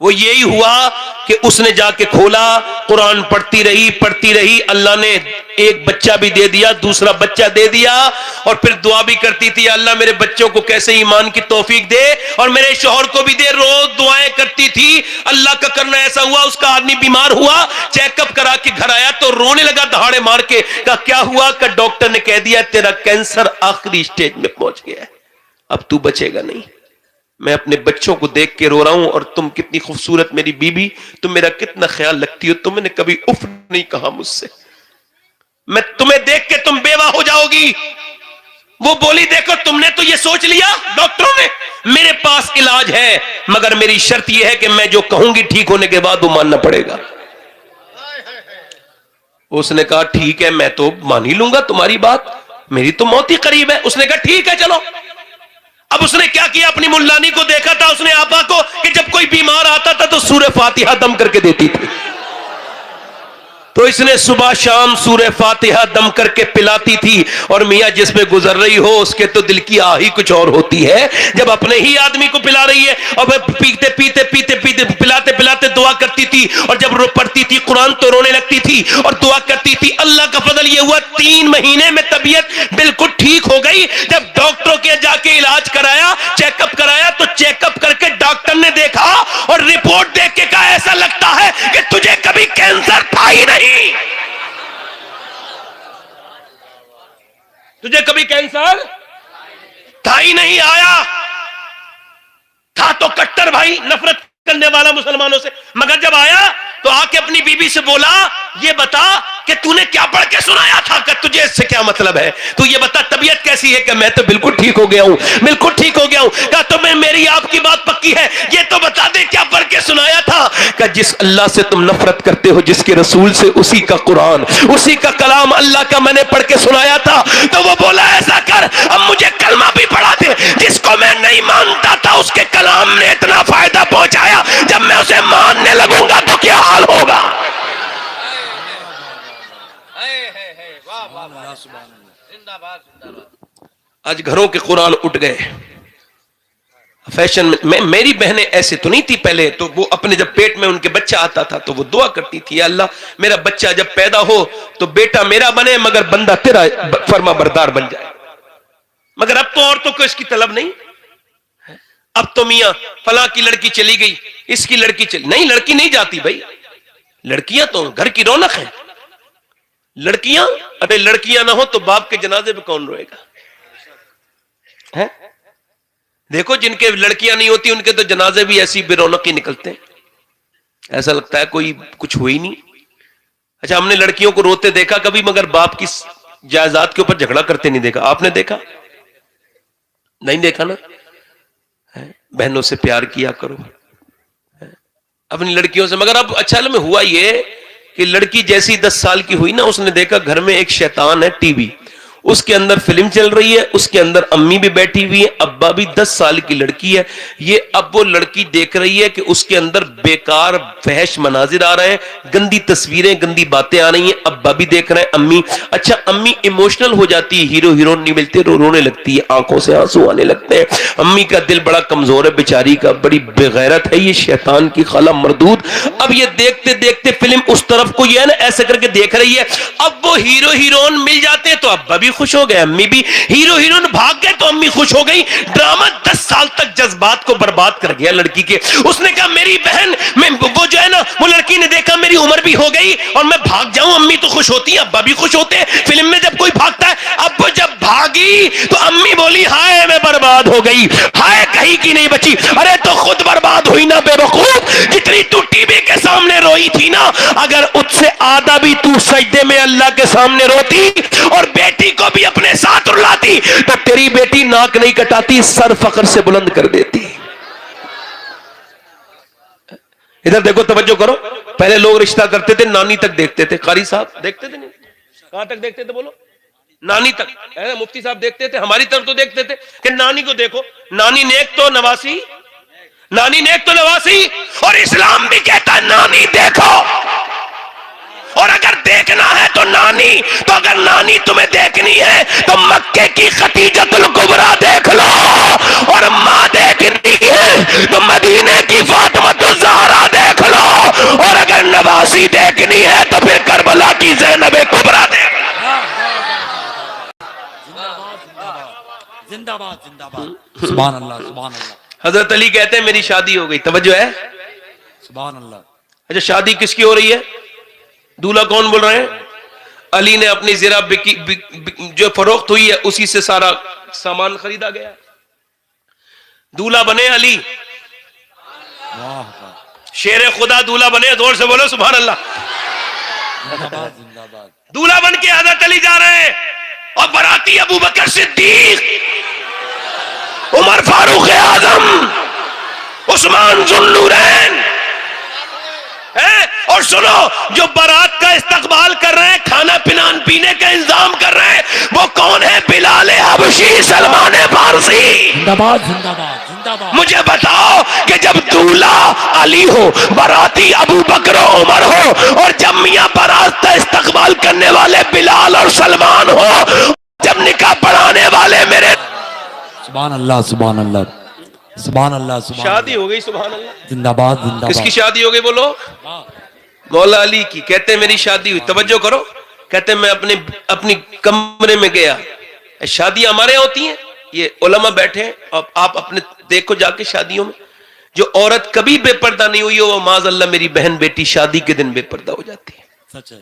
وہ یہی ہوا کہ اس نے جا کے کھولا، قرآن پڑھتی رہی، اللہ نے ایک بچہ بھی دے دیا، دوسرا بچہ دے دیا، اور پھر دعا بھی کرتی تھی اللہ میرے بچوں کو کیسے ایمان کی توفیق دے اور میرے شوہر کو بھی دے، روز دعائیں کرتی تھی۔ اللہ کا کرنا ایسا ہوا اس کا آدمی بیمار ہوا، چیک اپ کرا کے گھر آیا تو رونے لگا دہاڑے مار کے، کہا کیا ہوا؟ کہ ڈاکٹر نے کہہ دیا تیرا کینسر آخری سٹیج میں پہنچ گیا ہے، اب تو بچے گا نہیں۔ میں اپنے بچوں کو دیکھ کے رو رہا ہوں، اور تم کتنی خوبصورت میری بیوی، تم میرا کتنا خیال رکھتی ہو، تم نے کبھی اف نہیں کہا مجھ سے، میں تمہیں دیکھ کے تم بیوہ ہو جاؤ گی۔ وہ بولی دیکھو تم نے تو یہ سوچ لیا ڈاکٹروں نے، میرے پاس علاج ہے مگر میری شرط یہ ہے کہ میں جو کہوں گی ٹھیک ہونے کے بعد وہ ماننا پڑے گا۔ اس نے کہا ٹھیک ہے میں تو مان ہی لوں گا تمہاری بات، میری تو موت ہی قریب ہے۔ اس نے کہا ٹھیک ہے چلو۔ اب اس نے کیا کیا، اپنی ملانی کو دیکھا تھا اس نے آپا کو کہ جب کوئی بیمار آتا تھا تو سورہ فاتحہ دم کر کے دیتی تھی، تو اس نے صبح شام سورہ فاتحہ دم کر کے پلاتی تھی، اور میاں جس پہ گزر رہی ہو اس کے تو دل کی آہی کچھ اور ہوتی ہے جب اپنے ہی آدمی کو پلا رہی ہے، اور پیتے پیتے پیتے پیتے پلاتے پلاتے دعا کرتی تھی، اور جب رو پڑتی تھی قرآن تو رونے لگتی تھی اور دعا کرتی تھی۔ اللہ کا فضل یہ ہوا 3 مہینے میں طبیعت بالکل ٹھیک ہو گئی۔ جب ڈاکٹروں کے جا کے علاج کرایا، چیک اپ کرایا، تو چیک اپ کر کے ڈاکٹر نے دیکھا اور رپورٹ دیکھ کے کہا ایسا لگتا ہے کہ تجھے کبھی کینسر تھا ہی نہیں، تجھے کبھی کینسر تھا ہی نہیں، آیا تھا تو کٹر بھائی نفرت کرنے والا مسلمانوں سے، مگر جب آیا تو آ کے اپنی بیوی سے بولا یہ بتا کہ تو نے کیا پڑھ کے سنایا تھا، کہ تجھے اس سے کیا مطلب ہے، تو یہ بتا طبیعت کیسی ہے، کہ میں تو بالکل ٹھیک ہو گیا ہوں، بالکل ٹھیک ہو گیا ہوں۔ کہا تو میری آپ کی بات پکی ہے، یہ تو بتا دے کیا پڑھ کے سنایا تھا۔ کہ جس اللہ سے تم نفرت کرتے ہو، جس کے رسول سے، اسی کا قرآن، اسی کا کلام اللہ کا میں نے پڑھ کے سنایا تھا۔ تو وہ بولا ایسا کر اب مجھے کلمہ بھی پڑھا دے، جس کو میں نہیں مانتا تھا اس کے کلام نے اتنا فائدہ پہنچایا، جب میں اسے ماننے لگوں گا تو کیا حال ہوگا۔ آج گھروں کے قرآن اٹھ گئے فیشن میں۔ میری بہنیں ایسے تو نہیں تھی پہلے، تو وہ اپنے جب پیٹ میں ان کے بچہ آتا تھا تو وہ دعا کرتی تھی، یا اللہ میرا بچہ جب پیدا ہو تو بیٹا میرا بنے مگر بندہ تیرا فرما بردار بن جائے۔ مگر اب تو عورتوں کو اس کی طلب نہیں، اب تو میاں فلاں کی لڑکی چلی گئی، اس کی لڑکی چلی نہیں، لڑکی نہیں جاتی بھائی، لڑکیاں تو گھر کی رونق ہیں، لڑکیاں، ارے لڑکیاں نہ ہو تو باپ کے جنازے پہ کون روئے گا؟ دیکھو جن کے لڑکیاں نہیں ہوتی ان کے تو جنازے بھی ایسی بے رونق ہی نکلتے ہیں، ایسا لگتا ہے کوئی کچھ ہوئی نہیں۔ اچھا ہم نے لڑکیوں کو روتے دیکھا کبھی، مگر باپ کی جائیداد کے اوپر جھگڑا کرتے نہیں دیکھا۔ آپ نے دیکھا؟ نہیں دیکھا نا؟ بہنوں سے پیار کیا کرو اپنی لڑکیوں سے۔ مگر اب اچھا میں ہوا یہ کہ لڑکی جیسی 10 سال کی ہوئی نا، اس نے دیکھا گھر میں ایک شیطان ہے ٹی وی، اس کے اندر فلم چل رہی ہے، اس کے اندر امی بھی بیٹھی ہوئی ہے، ابا بھی، 10 سال کی لڑکی ہے یہ۔ اب وہ لڑکی دیکھ رہی ہے کہ اس کے اندر بیکار فحش مناظر آ رہے ہیں، گندی تصویریں، گندی باتیں آ رہی ہیں، ابا بھی دیکھ رہے ہیں، امی۔ اچھا امی ایموشنل ہو جاتی ہے، ہیرو ہیرون نہیں ملتے، رونے لگتی ہے، آنکھوں سے آنسو آنے لگتے ہیں، امی کا دل بڑا کمزور ہے بیچاری کا، بڑی بے غیرت ہے یہ، شیطان کی خالہ مردود۔ اب یہ دیکھتے دیکھتے فلم اس طرف کو یہ ہے نا ایسے کر کے دیکھ رہی ہے، اب وہ ہیرو ہیرون مل جاتے ہیں تو ابا بھی خوش ہو گئے، امی بھی، ہیرو ہیرون بھاگ گئے تو امی خوش ہو گئی۔ ڈرامہ 10 سال تک جذبات کو برباد کر گیا لڑکی کے۔ اس نے کہا میری بہن، وہ جو ہے نا وہ لڑکی نے دیکھا میری عمر بھی ہو گئی اور میں بھاگ جاؤں، امی تو خوش ہوتی ہیں، ابا بھی خوش ہوتے ہیں، فلم میں جب کوئی بھاگتا ہے۔ اب وہ جب بھاگی تو امی بولی ہائے میں برباد ہو گئی، ہائے کہیں کی نہیں بچی۔ ارے تو خود برباد ہوئی نا بے وقوف، جتنی تو ٹی وی کے سامنے روئی تھی نا، اگر اس سے آدھا بھی تو سجدے میں اللہ کے سامنے روتی اور بیٹی کو بھی اپنے ساتھ رلاتی تو تیری بیٹی ناک نہیں کٹاتی، سر فخر سے بلند کر دیتی۔ ادھر دیکھو توجہ کرو، پہلے لوگ رشتہ کرتے تھے نانی تک دیکھتے تھے، قاری صاحب دیکھتے تھے نہیں؟ کہاں تک دیکھتے تھے بولو؟ نانی تک۔ مفتی صاحب دیکھتے تھے، ہماری طرف تو دیکھتے تھے کہ نانی کو دیکھو، نانی نیک تو نواسی، نانی نیک تو نواسی، اور اسلام بھی کہتا ہے نانی دیکھو، اور اگر دیکھنا ہے تو نانی، تو اگر نانی تمہیں دیکھنی ہے تو مکے کی خدیجۃ الکبریٰ دیکھ لو، اور ماں دیکھنی ہے تو مدینے کی فاطمۃ الزہرا نمازی دیکھنی ہے تو پھر کربلا کی زینب کبریٰ دیکھ۔ زندہ باد زندہ باد، سبحان اللہ سبحان اللہ حضرت علی کہتے ہیں میری شادی ہو گئی، توجہ ہے؟ سبحان اللہ۔ اچھا شادی کس کی ہو رہی ہے؟ دولہا کون بول رہے ہیں؟ علی نے اپنی زرہ جو فروخت ہوئی ہے اسی سے سارا سامان خریدا گیا۔ دولہا بنے علی، واہ واہ، شیر خدا دولہا بنے، زور سے بولو سبحان اللہ۔ زندہ باد زندہ باد۔ دولہا بن کے حضرت علی جا رہے ہیں اور براتی ابو بکر صدیق، عمر فاروق اعظم، عثمان ذو النورین ہیں۔ اور سنو، جو بارات کا استقبال کر رہے ہیں، کھانا پینے کا انتظام کر رہے ہیں، وہ کون ہے؟ بلال حبشی، سلمان فارسی۔ زندہ باد زندہ باد زندہ باد۔ مجھے بتاؤ کہ جب دولہا علی ہو، باراتی ابو بکر و عمر ہو، اور جب میاں بارات کا استقبال کرنے والے بلال اور سلمان ہو، جب نکاح پڑھانے والے میرے، سبحان اللہ سبحان اللہ سبحان اللہ سبحان شادی اللہ، ہو گئی سبحان اللہ۔ زندہ باد زندہ کس کی باد۔ شادی ہو گئی بولو؟ مولا علی کی۔ کہتے ہیں میری شادی ہوئی، توجہ کرو، کہتے ہیں میں اپنی کمرے میں گیا۔ شادیاں ہمارے یہاں ہوتی ہیں، یہ علماء بیٹھے ہیں، اب آپ اپنے دیکھو جا کے شادیوں میں جو عورت کبھی بے پردہ نہیں ہوئی ہو، وہ معاذ اللہ میری بہن بیٹی شادی کے دن بے پردہ ہو جاتی ہے۔ سچ ہے۔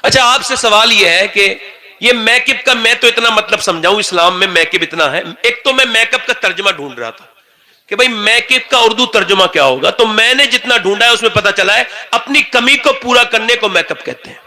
اچھا آپ سے سوال یہ ہے کہ یہ میک اپ کا، میں تو اتنا مطلب سمجھاؤں اسلام میں میک اپ اتنا ہے۔ ایک تو میں میک اپ کا ترجمہ ڈھونڈ رہا تھا کہ بھئی میک اپ کا اردو ترجمہ کیا ہوگا، تو میں نے جتنا ڈھونڈا ہے اس میں پتا چلا ہے اپنی کمی کو پورا کرنے کو میک اپ کہتے ہیں۔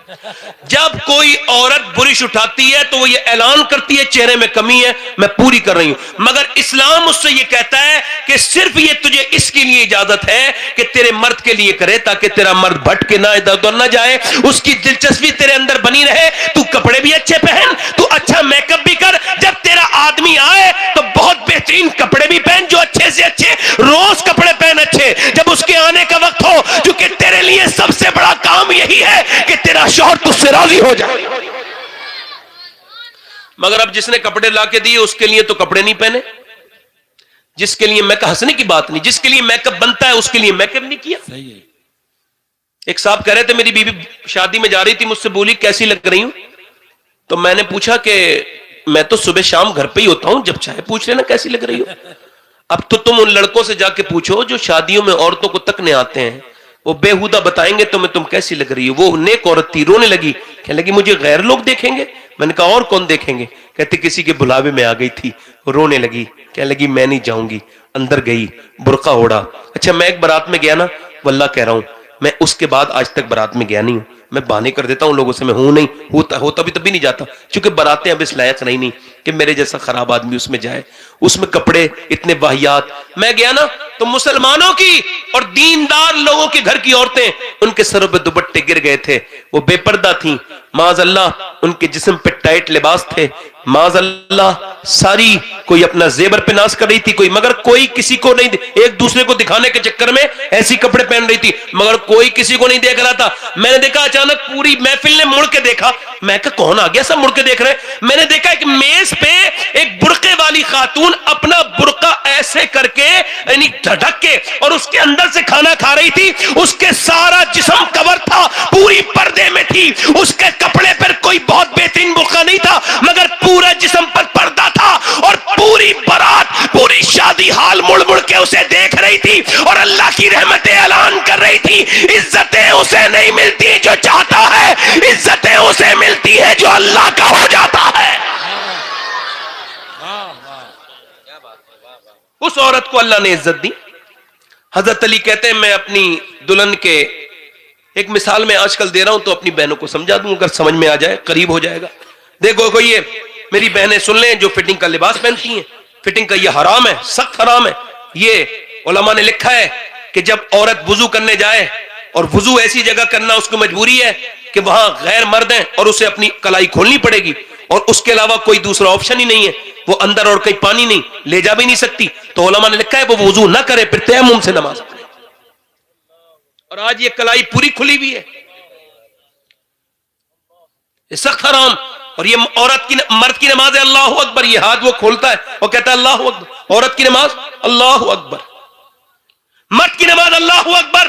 جب کوئی عورت برش اٹھاتی ہے تو وہ یہ اعلان کرتی ہے چہرے میں کمی ہے، میں پوری کر رہی ہوں، مگر اسلام اس سے یہ کہتا ہے کہ صرف یہ تجھے اس کے لیے اجازت ہے کہ تیرے مرد کے لیے کرے تاکہ تیرا مرد بھٹ کے نہ ادھر ادھر نہ جائے، اس کی دلچسپی تیرے اندر بنی رہے، تو کپڑے بھی اچھے پہن، تو اچھا میک اپ بھی کر، جب تیرا آدمی آئے تو بہت بہترین کپڑے بھی پہن، جو اچھے سے اچھے روز کپڑے پہن اچھے، جب اس کے آنے کا وقت ہو، کیونکہ تیرے لیے سب سے بڑا کام یہی ہے کہ تیرا شوہر تجھ سے راضی ہو جائے۔ مگر اب جس نے کپڑے لا کے دیے اس کے لیے تو کپڑے نہیں پہنے، جس کے لیے میک اپ، ہنسنے کی بات نہیں، جس کے لیے میک اپ بنتا ہے اس کے لیے میک اپ نہیں کیا۔ صحیح ہے۔ ایک صاحب کہہ رہے تھے میری بیوی شادی میں جا رہی تھی، مجھ سے بولی کیسی لگ رہی ہوں، تو میں نے پوچھا کہ میں تو صبح شام گھر پہ ہی ہوتا ہوں، جب چاہے پوچھ لینا کیسی لگ رہی ہو۔ اب تو تم ان لڑکوں سے جا کے پوچھو جو شادیوں میں عورتوں کو تکنے آتے ہیں، وہ بےہودہ بتائیں گے تمہیں تم کیسی لگ رہی ہو۔ وہ نیک عورت تھی، رونے لگی، کہنے لگی مجھے غیر لوگ دیکھیں گے؟ میں نے کہا اور کون دیکھیں گے؟ کہتے کسی کے بلاوے میں آ گئی تھی، رونے لگی، کہنے لگی میں نہیں جاؤں گی، اندر گئی، برقع اوڑھا۔ اچھا میں ایک بارات میں گیا نا، واللہ کہہ رہا ہوں میں اس کے بعد آج تک بارات میں گیا نہیں ہوں، میں بہانے کر دیتا ہوں لوگوں سے میں ہوں نہیں، ہوتا بھی تب بھی نہیں جاتا، چونکہ باراتیں اب اس لائق نہیں کہ میرے جیسا خراب آدمی اس میں جائے، اس میں کپڑے اتنے واہیات۔ میں گیا نا تو مسلمانوں کی اور دیندار لوگوں کے گھر کی عورتیں، ان کے سروں پہ دوپٹے گر گئے تھے، وہ بے پردہ تھیں، معاذ اللہ ان کے جسم پہ ٹائٹ لباس تھے، معاذ اللہ ساری کوئی اپنا زیور پہ ناز کر رہی تھی، کوئی مگر کوئی کسی کو نہیں، ایک دوسرے کو دکھانے کے چکر میں ایسی کپڑے پہن رہی تھی، مگر کوئی کسی کو نہیں دیکھ رہا تھا۔ میں نے دیکھا اچانک پوری محفل نے مڑ کے دیکھا، میں کہا کون آ گیا، سب مڑ کے دیکھ رہے ہیں۔ میں نے دیکھا ایک میز پہ ایک برقعے والی خاتون اپنا برقع ایسے کر کے یعنی ڈھک کے اور اس کے اندر سے کھانا کھا رہی تھی، اس کے سارا جسم کور تھا، پوری پردے میں تھی، اس کے کپڑے پر کوئی بہت بہترین برقع نہیں تھا مگر پورا جسم پر پردہ تھا، اور پوری بارات پوری شادی حال مڑ مڑ کے اسے دیکھ رہی تھی اور اللہ کی رحمتیں اعلان کر رہی تھی۔ عزتیں اسے نہیں ملتی جو چاہتا ہے، عزتیں اسے ملتی ہے جو اللہ کا ہو جاتا ہے۔ اس عورت کو اللہ نے عزت دی۔ حضرت علی کہتے ہیں میں اپنی دلہن کے ایک مثال میں آج کل دے رہا ہوں تو اپنی بہنوں کو سمجھا دوں، اگر سمجھ میں آ جائے قریب ہو جائے گا۔ دیکھو کوئی یہ میری بہنیں سن لیں جو فٹنگ کا لباس پہنتی ہیں، فٹنگ کا یہ حرام ہے، سخت حرام ہے۔ یہ علماء نے لکھا ہے کہ جب عورت وضو کرنے جائے اور وضو ایسی جگہ کرنا اس کو مجبوری ہے کہ وہاں غیر مرد ہیں اور اسے اپنی کلائی کھولنی پڑے گی اور اس کے علاوہ کوئی دوسرا آپشن ہی نہیں ہے، وہ اندر اور کہیں پانی نہیں لے جا بھی نہیں سکتی، تو علماء نے لکھا ہے وہ وضو نہ کرے پھر تیمم سے نماز پڑھے۔ اور آج یہ کلائی پوری کھلی ہوئی ہے، یہ سخت حرام۔ اور یہ عورت کی مرد کی نماز ہے اللہ اکبر، یہ ہاتھ وہ کھولتا ہے اور کہتا ہے اللہ اکبر، عورت کی نماز اللہ اکبر، مرد کی نماز اللہ اکبر۔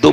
2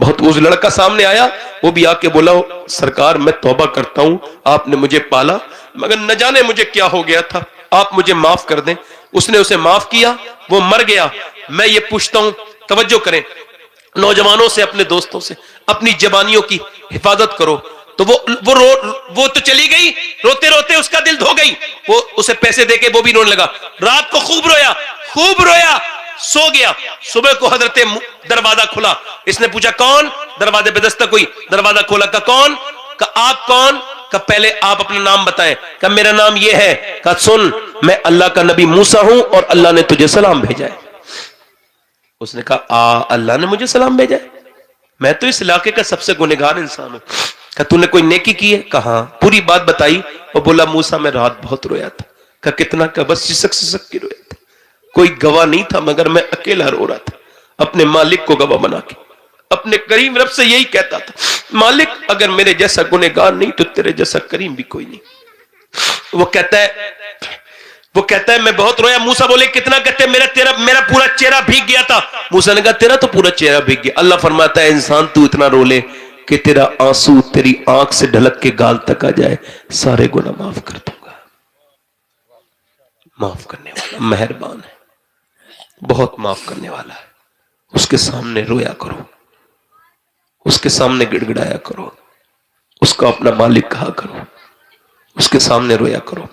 بہت وہ لڑکا سامنے آیا، وہ بھی آ کے بولا سرکار میں توبہ کرتا ہوں، آپ نے مجھے پالا مگر نہ جانے مجھے کیا ہو گیا تھا، آپ مجھے معاف کر دیں۔ اس نے اسے معاف کیا، وہ مر گیا۔ میں یہ پوچھتا ہوں، توجہ کریں، نوجوانوں سے، اپنے دوستوں سے اپنی جوانیوں کی حفاظت کرو۔ تو وہ تو چلی گئی، روتے روتے اس کا دل دھو گئی، وہ اسے پیسے دے کے وہ بھی رونے لگا، رات کو خوب رویا، سو گیا۔ صبح کو حضرت دروازہ کھلا، اس نے پوچھا کون؟ دروازے پہ دستک ہوئی، دروازہ کھولا، کہا کون؟ کہا آپ کون؟ کہا پہلے آپ اپنا نام بتائیں۔ کہا میرا نام یہ ہے۔ کہا سن، میں اللہ کا نبی موسیٰ ہوں اور اللہ نے تجھے سلام بھیجا ہے۔ اس نے کہا اللہ نے مجھے سلام بھیجا ہے؟ میں تو اس علاقے کا سب سے گنہگار انسان ہوں۔ کہا تو نے کوئی نیکی کی ہے؟ کہا ہاں۔ پوری بات بتائی اور بولا موسیٰ میں رات بہت رویا تھا۔ کہا کتنا؟ کہا بس سسک کے رویا تھا، کوئی گواہ نہیں تھا مگر میں اکیلا رو رہا تھا، اپنے مالک کو گواہ بنا کے اپنے کریم رب سے یہی کہتا تھا، مالک اگر میرے جیسا گنہگار نہیں تو تیرے جیسا کریم بھی کوئی نہیں۔ وہ کہتا ہے میں بہت رویا۔ موسیٰ بولے کتنا؟ کہتے میرا پورا چہرہ بھیگ گیا تھا۔ موسیٰ نے کہا تیرا تو پورا چہرہ بھیگ گیا۔ اللہ فرماتا ہے انسان تو اتنا رو لے کہ تیرا آنسو تیری آنکھ سے ڈھلک کے گال تک آ جائے، سارے گناہ معاف کر دوں گا۔ معاف کرنے والا مہربان ہے، بہت معاف کرنے والا ہے۔ اس کے سامنے رویا کرو، اس کے سامنے گڑ گڑایا کرو، اس کا اپنا مالک کہا کرو، اس کے سامنے رویا کرو۔